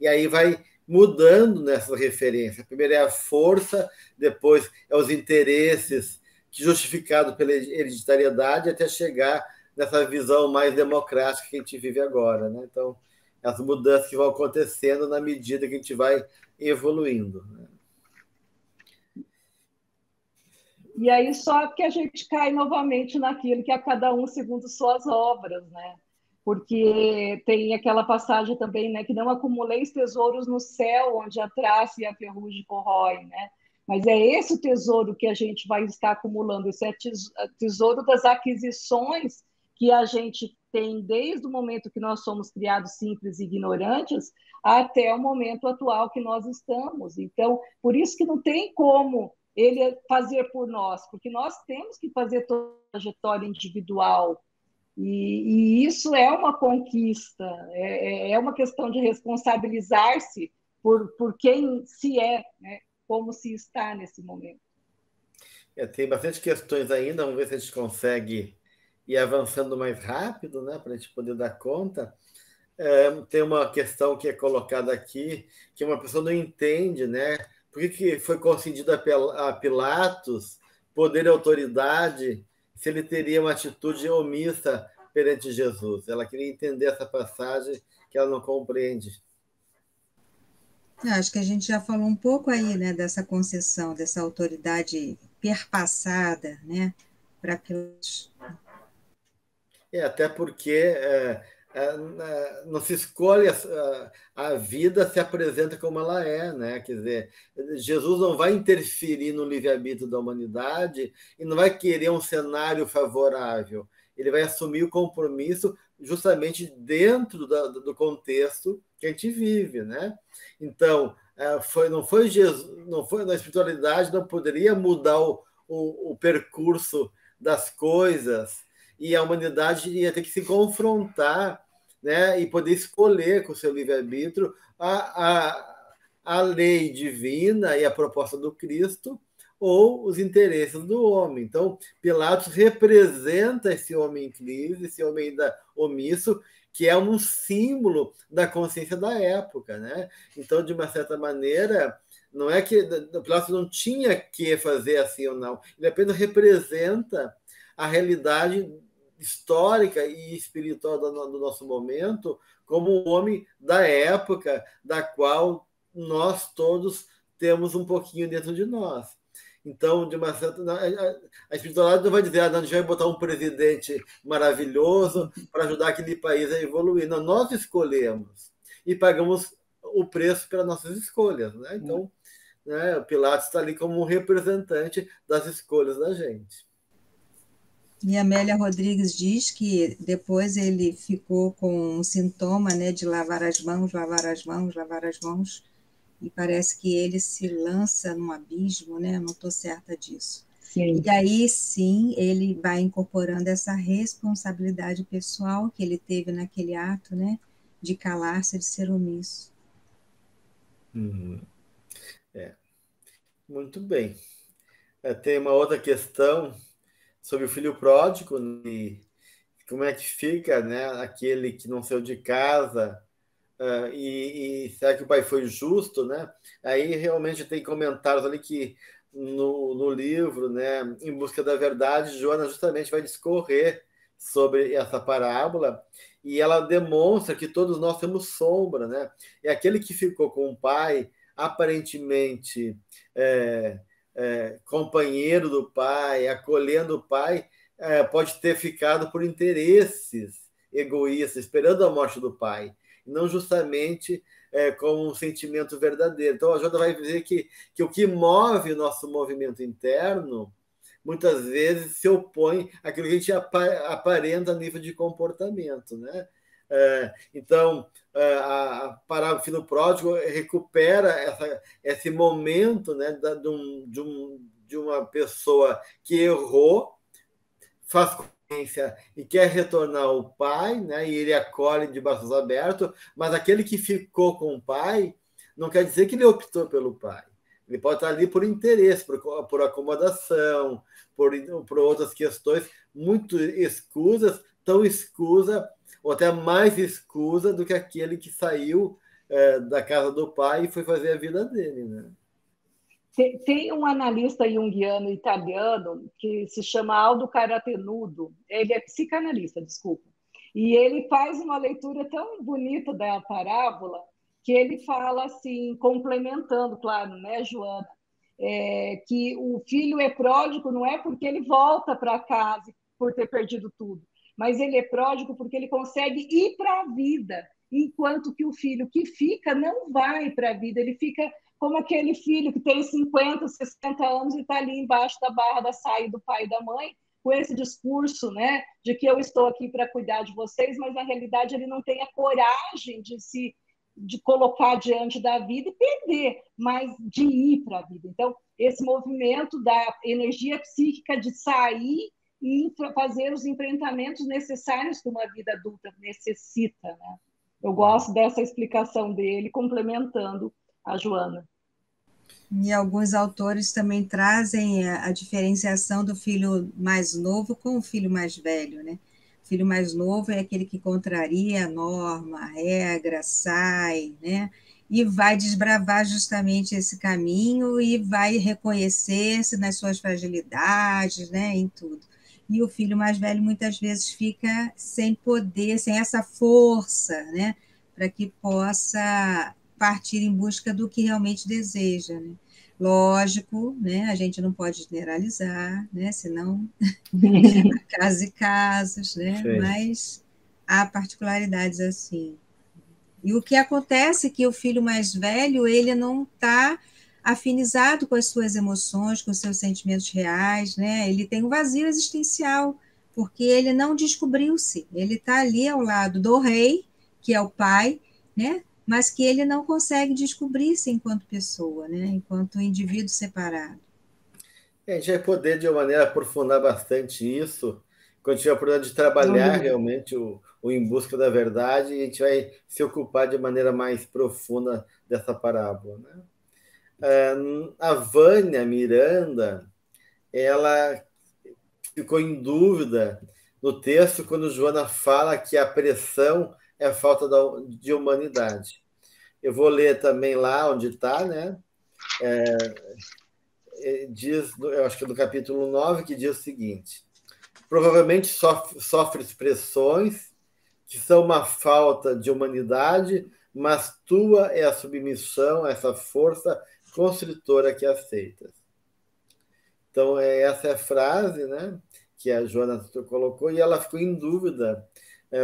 e aí vai mudando nessa referência. Primeiro é a força, depois é os interesses, justificado pela hereditariedade, até chegar nessa visão mais democrática que a gente vive agora, né? Então, as mudanças que vão acontecendo na medida que a gente vai evoluindo, né? E aí só que a gente cai novamente naquilo que é cada um segundo suas obras, né? Porque tem aquela passagem também, né, que não acumuleis tesouros no céu, onde a traça e a ferrugem corroem, né? Mas é esse o tesouro que a gente vai estar acumulando, esse é tesouro das aquisições que a gente tem desde o momento que nós somos criados simples e ignorantes até o momento atual que nós estamos. Então, por isso que não tem como ele fazer por nós, porque nós temos que fazer toda a trajetória individual. E isso é uma conquista, é uma questão de responsabilizar-se por quem se é, né? Como se está nesse momento. Tem bastante questões ainda, vamos ver se a gente consegue ir avançando mais rápido, né, para a gente poder dar conta. Tem uma questão que é colocada aqui, que uma pessoa não entende, né? Por que foi concedido a Pilatos poder e autoridade se ele teria uma atitude omissa perante Jesus? Ela queria entender essa passagem que ela não compreende. Acho que a gente já falou um pouco aí, né, dessa concessão, dessa autoridade perpassada, né, para Pilatos. Até porque não se escolhe, a vida se apresenta como ela é, né? Quer dizer, Jesus não vai interferir no livre-arbítrio da humanidade e não vai querer um cenário favorável. Ele vai assumir o compromisso justamente dentro do contexto que a gente vive, né? Então, não foi Jesus, não foi na espiritualidade, não poderia mudar o percurso das coisas, e a humanidade ia ter que se confrontar, né, e poder escolher com o seu livre-arbítrio a lei divina e a proposta do Cristo ou os interesses do homem. Então, Pilatos representa esse homem incrível, esse homem omisso, que é um símbolo da consciência da época, né? Então, de uma certa maneira, não é que Pilatos não tinha que fazer assim ou não, ele apenas representa a realidade histórica e espiritual do nosso momento como um homem da época da qual nós todos temos um pouquinho dentro de nós. Então, de uma certa, a espiritualidade não vai dizer a gente vai botar um presidente maravilhoso para ajudar aquele país a evoluir. Não, nós escolhemos e pagamos o preço pelas nossas escolhas, né? Então, né, Pilatos está ali como um representante das escolhas da gente. E a Amélia Rodrigues diz que depois ele ficou com um sintoma, né, de lavar as mãos, e parece que ele se lança num abismo, né? Não estou certa disso. Sim. E aí, sim, ele vai incorporando essa responsabilidade pessoal que ele teve naquele ato, né? De calar-se, de ser omisso. Muito bem. Tem uma outra questão sobre o filho pródigo e como é que fica, né? Aquele que não saiu de casa, e será que o pai foi justo, né? Aí realmente tem comentários ali que no livro, né, Em Busca da Verdade, Joana justamente vai discorrer sobre essa parábola e ela demonstra que todos nós temos sombra, né? E aquele que ficou com o pai, aparentemente companheiro do pai, acolhendo o pai, pode ter ficado por interesses egoístas, esperando a morte do pai, não justamente como um sentimento verdadeiro. Então, a Joana vai dizer que o que move o nosso movimento interno, muitas vezes, se opõe àquilo que a gente aparenta a nível de comportamento, né? Então, a parábola do filho pródigo recupera esse momento, né, de uma pessoa que errou, faz consciência e quer retornar ao pai, né, e ele acolhe de braços abertos, mas aquele que ficou com o pai não quer dizer que ele optou pelo pai. Ele pode estar ali por interesse, por acomodação, por outras questões muito escusas, tão escusa ou até mais escusa do que aquele que saiu da casa do pai e foi fazer a vida dele, né? Tem um analista junguiano italiano que se chama Aldo Caratenudo, ele é psicanalista, desculpa, e ele faz uma leitura tão bonita da parábola que ele fala assim, complementando, claro, né, Joana, que o filho é pródigo não é porque ele volta para casa por ter perdido tudo, mas ele é pródigo porque ele consegue ir para a vida, enquanto que o filho que fica não vai para a vida, ele fica como aquele filho que tem 50, 60 anos e está ali embaixo da barra da saia do pai e da mãe, com esse discurso, né, de que eu estou aqui para cuidar de vocês, mas na realidade ele não tem a coragem de colocar diante da vida e perder, mas de ir para a vida. Então, esse movimento da energia psíquica de sair e fazer os enfrentamentos necessários que uma vida adulta necessita, né? Eu gosto dessa explicação dele, complementando a Joana. E alguns autores também trazem a diferenciação do filho mais novo com o filho mais velho, né? O filho mais novo é aquele que contraria a norma, a regra, sai, né? E vai desbravar justamente esse caminho e vai reconhecer-se nas suas fragilidades, né? Em tudo. E o filho mais velho muitas vezes fica sem poder, sem essa força, né? Para que possa partir em busca do que realmente deseja, né? Lógico, né? A gente não pode generalizar, né? Senão há casos e casos, né? Sim. Mas há particularidades assim. E o que acontece é que o filho mais velho, ele não está afinizado com as suas emoções, com os seus sentimentos reais, né? Ele tem um vazio existencial, porque ele não descobriu-se. Ele está ali ao lado do rei, que é o pai, né? Mas que ele não consegue descobrir-se enquanto pessoa, né? Enquanto indivíduo separado. A gente vai poder, de uma maneira, aprofundar bastante isso quando tiver a oportunidade de trabalhar realmente o Em Busca da Verdade, e a gente vai se ocupar de maneira mais profunda dessa parábola, né? A Vânia Miranda, ela ficou em dúvida no texto quando Joana fala que a pressão é a falta de humanidade. Eu vou ler também lá onde está, né? Diz, eu acho que é do capítulo 9, que diz o seguinte: provavelmente sofre pressões que são uma falta de humanidade, mas tua é a submissão, essa força constritora que aceitas. Então, essa é a frase, né, que a Joana colocou, e ela ficou em dúvida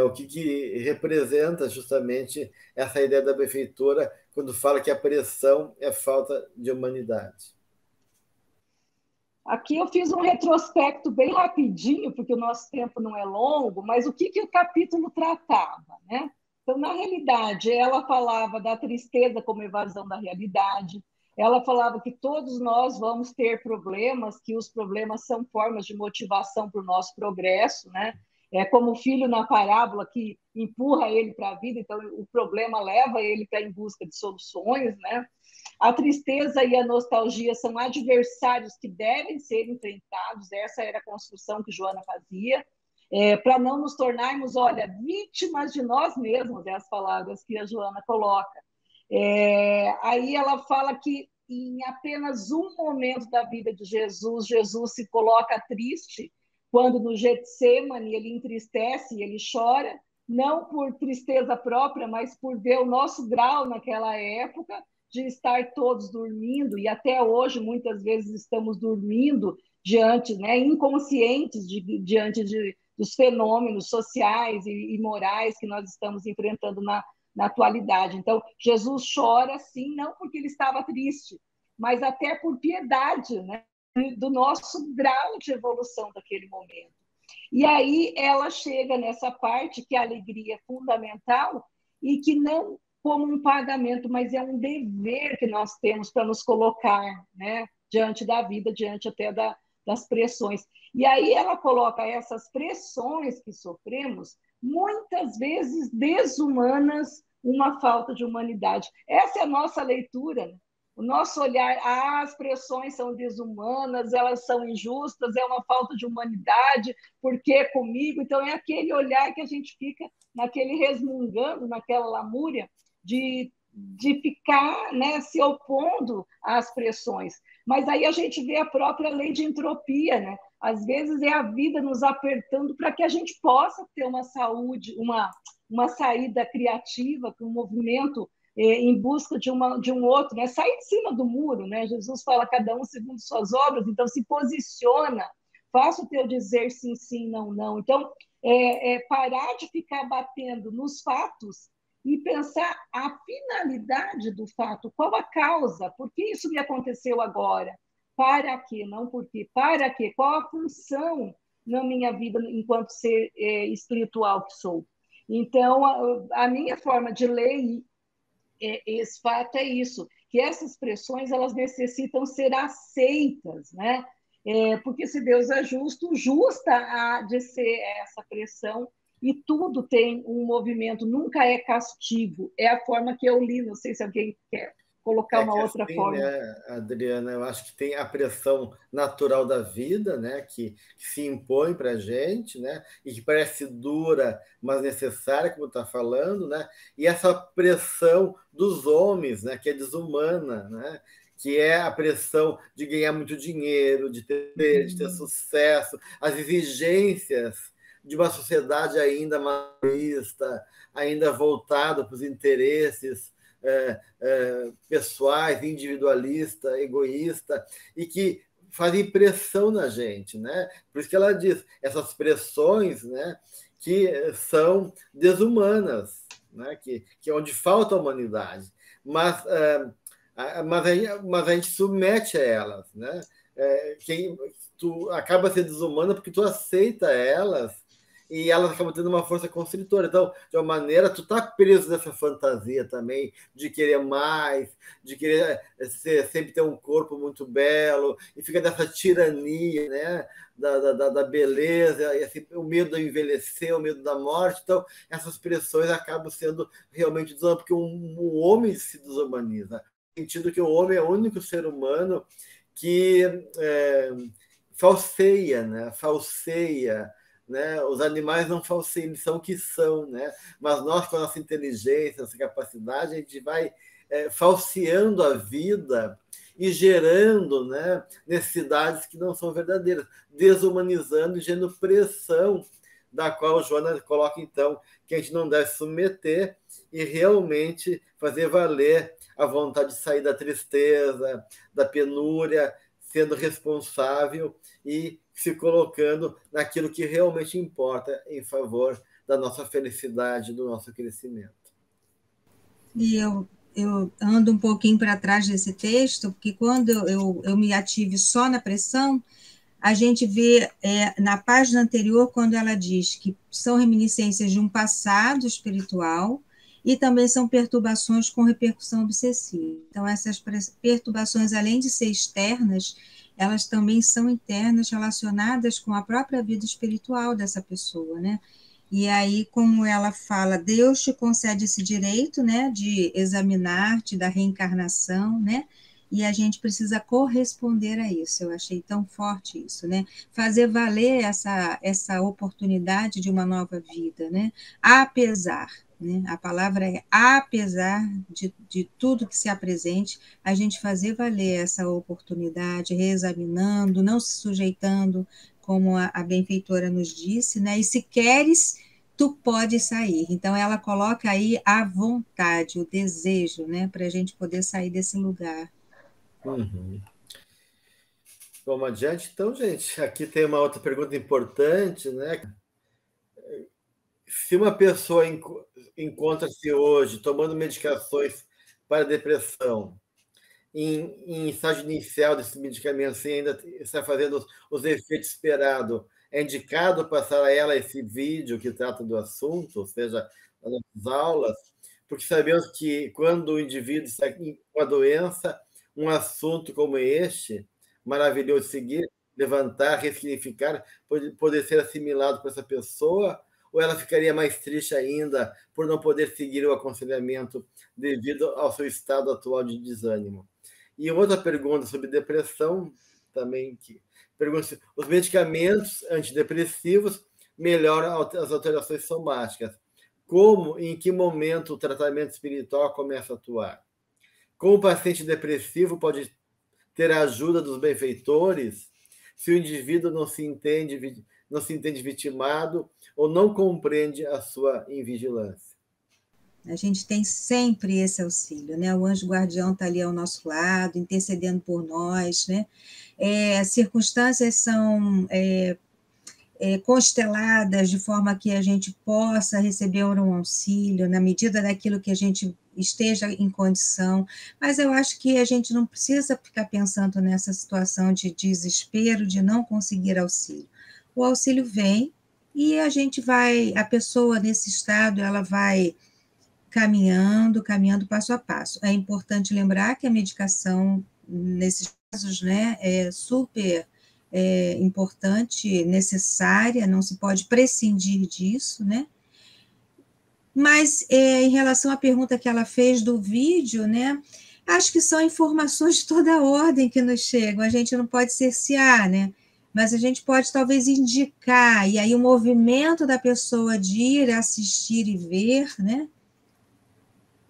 o que representa justamente essa ideia da benfeitora quando fala que a pressão é falta de humanidade. Aqui eu fiz um retrospecto bem rapidinho, porque o nosso tempo não é longo, mas o que o capítulo tratava, né? Então, na realidade, ela falava da tristeza como evasão da realidade, ela falava que todos nós vamos ter problemas, que os problemas são formas de motivação para o nosso progresso, né? É como o filho na parábola que empurra ele para a vida, então o problema leva ele para em busca de soluções, né? A tristeza e a nostalgia são adversários que devem ser enfrentados, essa era a construção que Joana fazia, para não nos tornarmos, olha, vítimas de nós mesmos, é as palavras que a Joana coloca. Aí ela fala que em apenas um momento da vida de Jesus, Jesus se coloca triste, quando no Getsemane ele entristece e ele chora, não por tristeza própria, mas por ver o nosso grau naquela época, de estar todos dormindo, e até hoje muitas vezes estamos dormindo diante, né, inconscientes diante dos fenômenos sociais e morais que nós estamos enfrentando na atualidade. Então, Jesus chora, sim, não porque ele estava triste, mas até por piedade, né, do nosso grau de evolução daquele momento. E aí ela chega nessa parte que a alegria é fundamental e que não como um pagamento, mas é um dever que nós temos para nos colocar, né, diante da vida, diante até das pressões. E aí ela coloca essas pressões que sofremos, muitas vezes desumanas, uma falta de humanidade. Essa é a nossa leitura, né? O nosso olhar, as pressões são desumanas, elas são injustas, é uma falta de humanidade, por que comigo? Então, é aquele olhar que a gente fica naquele resmungando, naquela lamúria, de ficar, né, se opondo às pressões. Mas aí a gente vê a própria lei de entropia, né? Às vezes é a vida nos apertando para que a gente possa ter uma saúde, uma saída criativa, um movimento em busca de um outro, né? Sair de cima do muro, né? Jesus fala cada um segundo suas obras, então se posiciona, faça o teu dizer sim, sim, não, não. Então, parar de ficar batendo nos fatos e pensar a finalidade do fato, qual a causa, por que isso me aconteceu agora, para quê, não por quê, para quê, qual a função na minha vida enquanto ser espiritual que sou. Então, a minha forma de ler esse fato é isso, que essas pressões elas necessitam ser aceitas, né? Porque se Deus é justo, justa há de ser essa pressão, e tudo tem um movimento, nunca é castigo, é a forma que eu li, não sei se alguém quer colocar É uma que outra assim, forma. né, Adriana, eu acho que tem a pressão natural da vida, né, que se impõe para a gente, né, e que parece dura, mas necessária, como está falando, né, e essa pressão dos homens, né, que é desumana, né, que é a pressão de ganhar muito dinheiro, de ter sucesso, as exigências de uma sociedade ainda machista, ainda voltada para os interesses pessoais, individualista, egoísta, e que fazem pressão na gente, né? Por isso que ela diz, essas pressões, né, que são desumanas, né? Que é onde falta a humanidade, mas a gente submete a elas, né? Tu acaba sendo desumana porque tu aceita elas e elas acabam tendo uma força constritora. Então, de uma maneira, tu tá preso nessa fantasia também de querer mais, de querer sempre ter um corpo muito belo, e fica dessa tirania, né? Da beleza, e assim, o medo de envelhecer, o medo da morte. Então, essas pressões acabam sendo realmente desumanas, porque o homem se desumaniza. No sentido que o homem é o único ser humano que falseia, né? Falseia, né? Os animais não falseiam, eles são o que são, né? Mas nós, com a nossa inteligência, nossa capacidade, a gente vai falseando a vida e gerando, né, necessidades que não são verdadeiras, desumanizando e gerando pressão, da qual o Joana coloca, então, que a gente não deve submeter e realmente fazer valer a vontade de sair da tristeza, da penúria, sendo responsável e se colocando naquilo que realmente importa em favor da nossa felicidade, do nosso crescimento. E eu ando um pouquinho para trás desse texto, porque quando eu me ative só na pressão, a gente vê na página anterior, quando ela diz que são reminiscências de um passado espiritual e também são perturbações com repercussão obsessiva. Então, essas perturbações, além de ser externas, elas também são internas, relacionadas com a própria vida espiritual dessa pessoa, né? E aí, como ela fala, Deus te concede esse direito, né, de examinar-te da reencarnação, né? E a gente precisa corresponder a isso. Eu achei tão forte isso, né? Fazer valer essa oportunidade de uma nova vida, né? Apesar, né? A palavra é apesar de tudo que se apresente, a gente fazer valer essa oportunidade, reexaminando, não se sujeitando, como a benfeitora nos disse, né? E se queres, tu pode sair. Então, ela coloca aí a vontade, o desejo, né? Para a gente poder sair desse lugar. Uhum. Vamos adiante, então, gente. Aqui tem uma outra pergunta importante, né? Se uma pessoa encontra-se hoje tomando medicações para depressão, em estágio inicial desse medicamento, sem ainda estar fazendo os efeitos esperados, é indicado passar a ela esse vídeo que trata do assunto, ou seja, as aulas, porque sabemos que quando o indivíduo está com a doença, um assunto como este, maravilhoso de seguir, levantar, ressignificar, poder ser assimilado por essa pessoa, ou ela ficaria mais triste ainda por não poder seguir o aconselhamento devido ao seu estado atual de desânimo? E outra pergunta sobre depressão, também, que pergunta se os medicamentos antidepressivos melhoram as alterações somáticas. Como e em que momento o tratamento espiritual começa a atuar? Como o paciente depressivo pode ter a ajuda dos benfeitores se o indivíduo não se entende vitimado ou não compreende a sua invigilância? A gente tem sempre esse auxílio, né? O anjo guardião está ali ao nosso lado, intercedendo por nós, né? As circunstâncias são consteladas de forma que a gente possa receber um auxílio na medida daquilo que a gente esteja em condição, mas eu acho que a gente não precisa ficar pensando nessa situação de desespero, de não conseguir auxílio. o auxílio vem e a pessoa nesse estado, ela vai caminhando passo a passo. É importante lembrar que a medicação, nesses casos, né, é super importante, necessária, não se pode prescindir disso, né? Mas, em relação à pergunta que ela fez do vídeo, né, acho que são informações de toda a ordem que nos chegam, a gente não pode cercear, né? Mas a gente pode talvez indicar, e aí o movimento da pessoa de ir assistir e ver, né,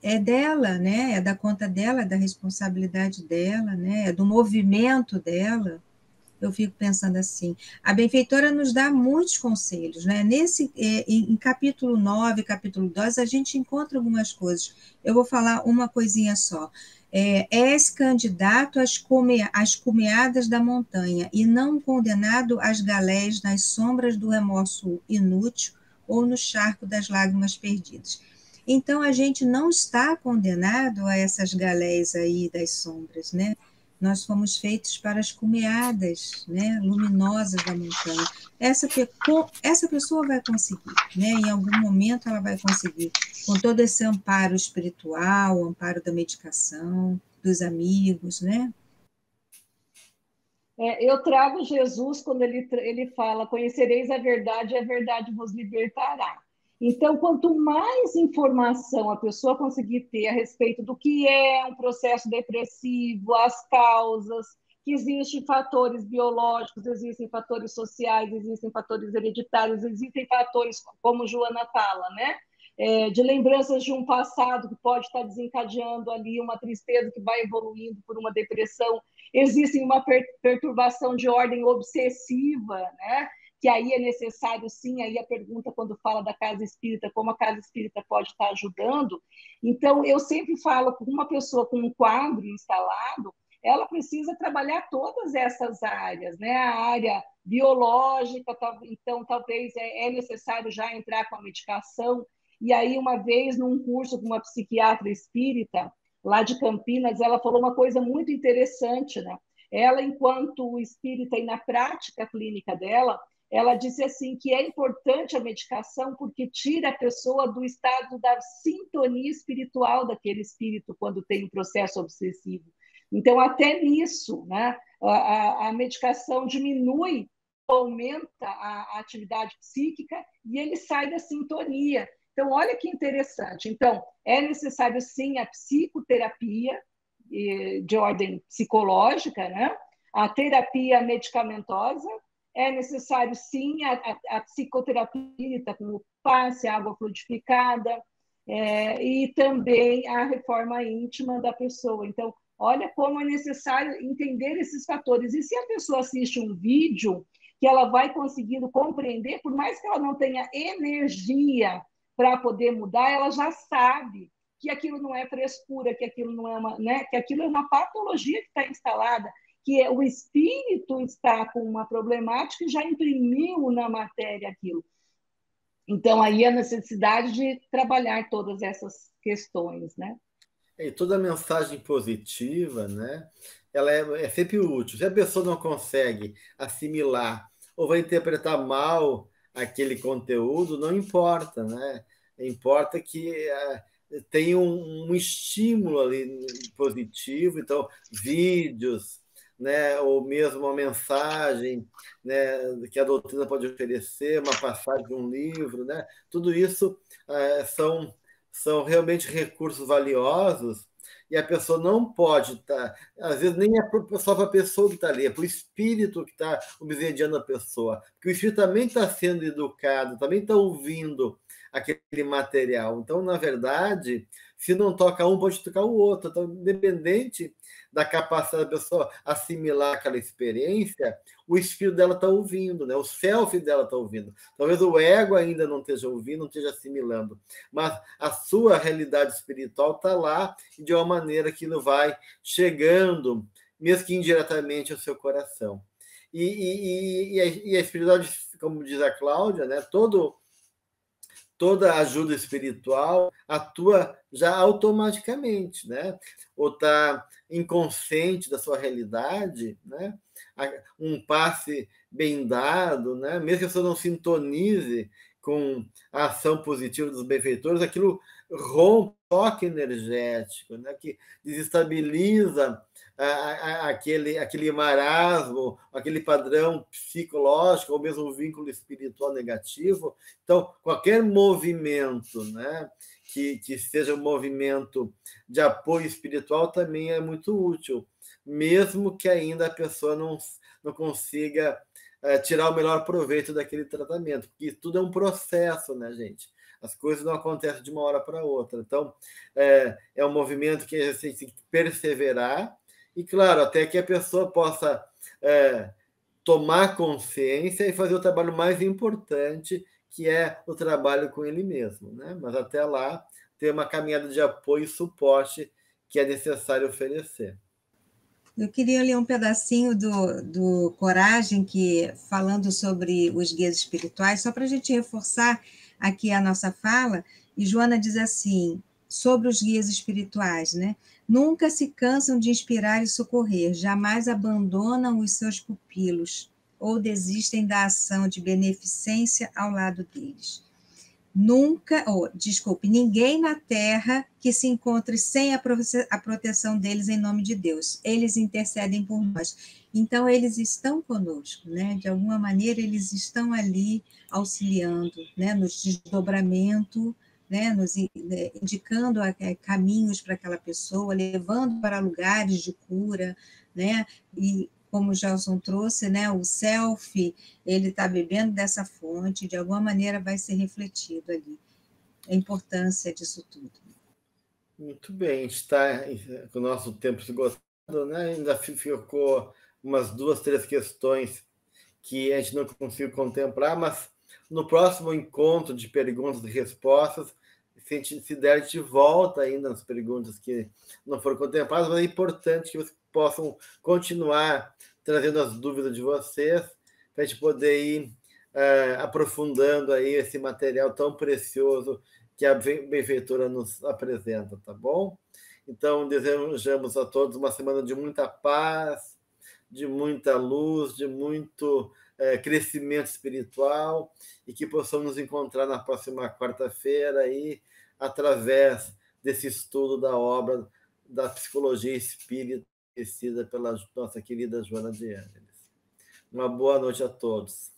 é dela, né, é da conta dela, é da responsabilidade dela, né, é do movimento dela. Eu fico pensando assim, a benfeitora nos dá muitos conselhos, né? Em capítulo 9, capítulo 12, a gente encontra algumas coisas. Eu vou falar uma coisinha só. És candidato às cumeadas da montanha e não condenado às galés nas sombras do remorso inútil ou no charco das lágrimas perdidas. Então, a gente não está condenado a essas galés aí das sombras, né? Nós fomos feitos para as cumeadas, né, luminosas da montanha. Essa pessoa vai conseguir, né? Em algum momento ela vai conseguir, com todo esse amparo espiritual, o amparo da medicação, dos amigos, né? Eu trago Jesus quando ele fala: conhecereis a verdade e a verdade vos libertará. Então, quanto mais informação a pessoa conseguir ter a respeito do que é um processo depressivo, as causas, que existem fatores biológicos, existem fatores sociais, existem fatores hereditários, existem fatores, como Joana fala, né? De lembranças de um passado que pode estar desencadeando ali uma tristeza que vai evoluindo por uma depressão. Existe uma perturbação de ordem obsessiva, né? Que aí é necessário, sim, aí a pergunta quando fala da casa espírita, como a casa espírita pode estar ajudando. Então, eu sempre falo com uma pessoa com um quadro instalado, ela precisa trabalhar todas essas áreas, né? A área biológica, então talvez é necessário já entrar com a medicação. E aí, uma vez, num curso com uma psiquiatra espírita, lá de Campinas, ela falou uma coisa muito interessante, né? Ela, enquanto espírita e na prática clínica dela, ela disse assim que é importante a medicação porque tira a pessoa do estado da sintonia espiritual daquele espírito quando tem um processo obsessivo. Então, até nisso, né, a medicação diminui, aumenta a atividade psíquica e ele sai da sintonia. Então, olha que interessante. Então, é necessário, sim, a psicoterapia de ordem psicológica, né? A terapia medicamentosa, é necessário, sim, a psicoterapia com o passe, a água fluidificada, e também a reforma íntima da pessoa. Então, olha como é necessário entender esses fatores. E se a pessoa assiste um vídeo que ela vai conseguindo compreender, por mais que ela não tenha energia para poder mudar, ela já sabe que aquilo não é frescura, que aquilo não é uma, né, que aquilo é uma patologia que está instalada, que o espírito está com uma problemática e já imprimiu na matéria aquilo. Então, aí a necessidade de trabalhar todas essas questões, né? E toda mensagem positiva, né? Ela é sempre útil. Se a pessoa não consegue assimilar ou vai interpretar mal aquele conteúdo, não importa, né? Importa que tem um estímulo ali positivo, então vídeos, né, ou mesmo uma mensagem, né, que a doutrina pode oferecer, uma passagem de um livro, né? Tudo isso são realmente recursos valiosos e a pessoa não pode estar, às vezes nem é só para a pessoa que está ali, é para o espírito que está obsediando a pessoa, porque o espírito também está sendo educado, também está ouvindo aquele material. Então, na verdade, se não toca um, pode tocar o outro. Então, independente da capacidade da pessoa assimilar aquela experiência, o espírito dela está ouvindo, né? O self dela está ouvindo. Talvez o ego ainda não esteja ouvindo, não esteja assimilando, mas a sua realidade espiritual está lá e de uma maneira que aquilo vai chegando, mesmo que indiretamente, ao seu coração. E a espiritualidade, como diz a Cláudia, né? Todo toda ajuda espiritual atua já automaticamente, né? Ou está inconsciente da sua realidade, né? Um passe bem dado, né? Mesmo que a pessoa não sintonize com a ação positiva dos benfeitores, aquilo rompe o toque energético, né? Que desestabiliza aquele marasmo, aquele padrão psicológico, ou mesmo um vínculo espiritual negativo. Então, qualquer movimento, né, que seja um movimento de apoio espiritual também é muito útil, mesmo que ainda a pessoa não consiga tirar o melhor proveito daquele tratamento, porque tudo é um processo, né, gente? As coisas não acontecem de uma hora para outra. Então, é um movimento que a gente tem que perseverar, e, claro, até que a pessoa possa tomar consciência e fazer o trabalho mais importante, que é o trabalho com ele mesmo, né? Mas até lá, ter uma caminhada de apoio e suporte que é necessário oferecer. Eu queria ler um pedacinho do Coragem, que falando sobre os guias espirituais, só para a gente reforçar aqui a nossa fala, e Joana diz assim, sobre os guias espirituais, né? Nunca se cansam de inspirar e socorrer, jamais abandonam os seus pupilos, ou desistem da ação de beneficência ao lado deles. Ninguém na Terra que se encontre sem a proteção deles em nome de Deus. Eles intercedem por nós. Então, eles estão conosco, né? De alguma maneira, eles estão ali auxiliando, né? No desdobramento, né? Indicando caminhos para aquela pessoa, levando para lugares de cura, né? E como o Gelson trouxe, né, o self, ele está bebendo dessa fonte, de alguma maneira vai ser refletido ali, a importância disso tudo. Muito bem, está com o nosso tempo esgotado, né? Ainda ficou umas 2, 3 questões que a gente não conseguiu contemplar, mas no próximo encontro de perguntas e respostas, se a gente se der, a gente volta ainda nas perguntas que não foram contempladas, mas é importante que vocês possam continuar trazendo as dúvidas de vocês, para a gente poder ir aprofundando aí esse material tão precioso que a benfeitora nos apresenta, tá bom? Então, desejamos a todos uma semana de muita paz, de muita luz, de muito crescimento espiritual, e que possamos nos encontrar na próxima quarta-feira aí, através desse estudo da obra da psicologia espírita, tecida pela nossa querida Joana de Ângeles. Uma boa noite a todos.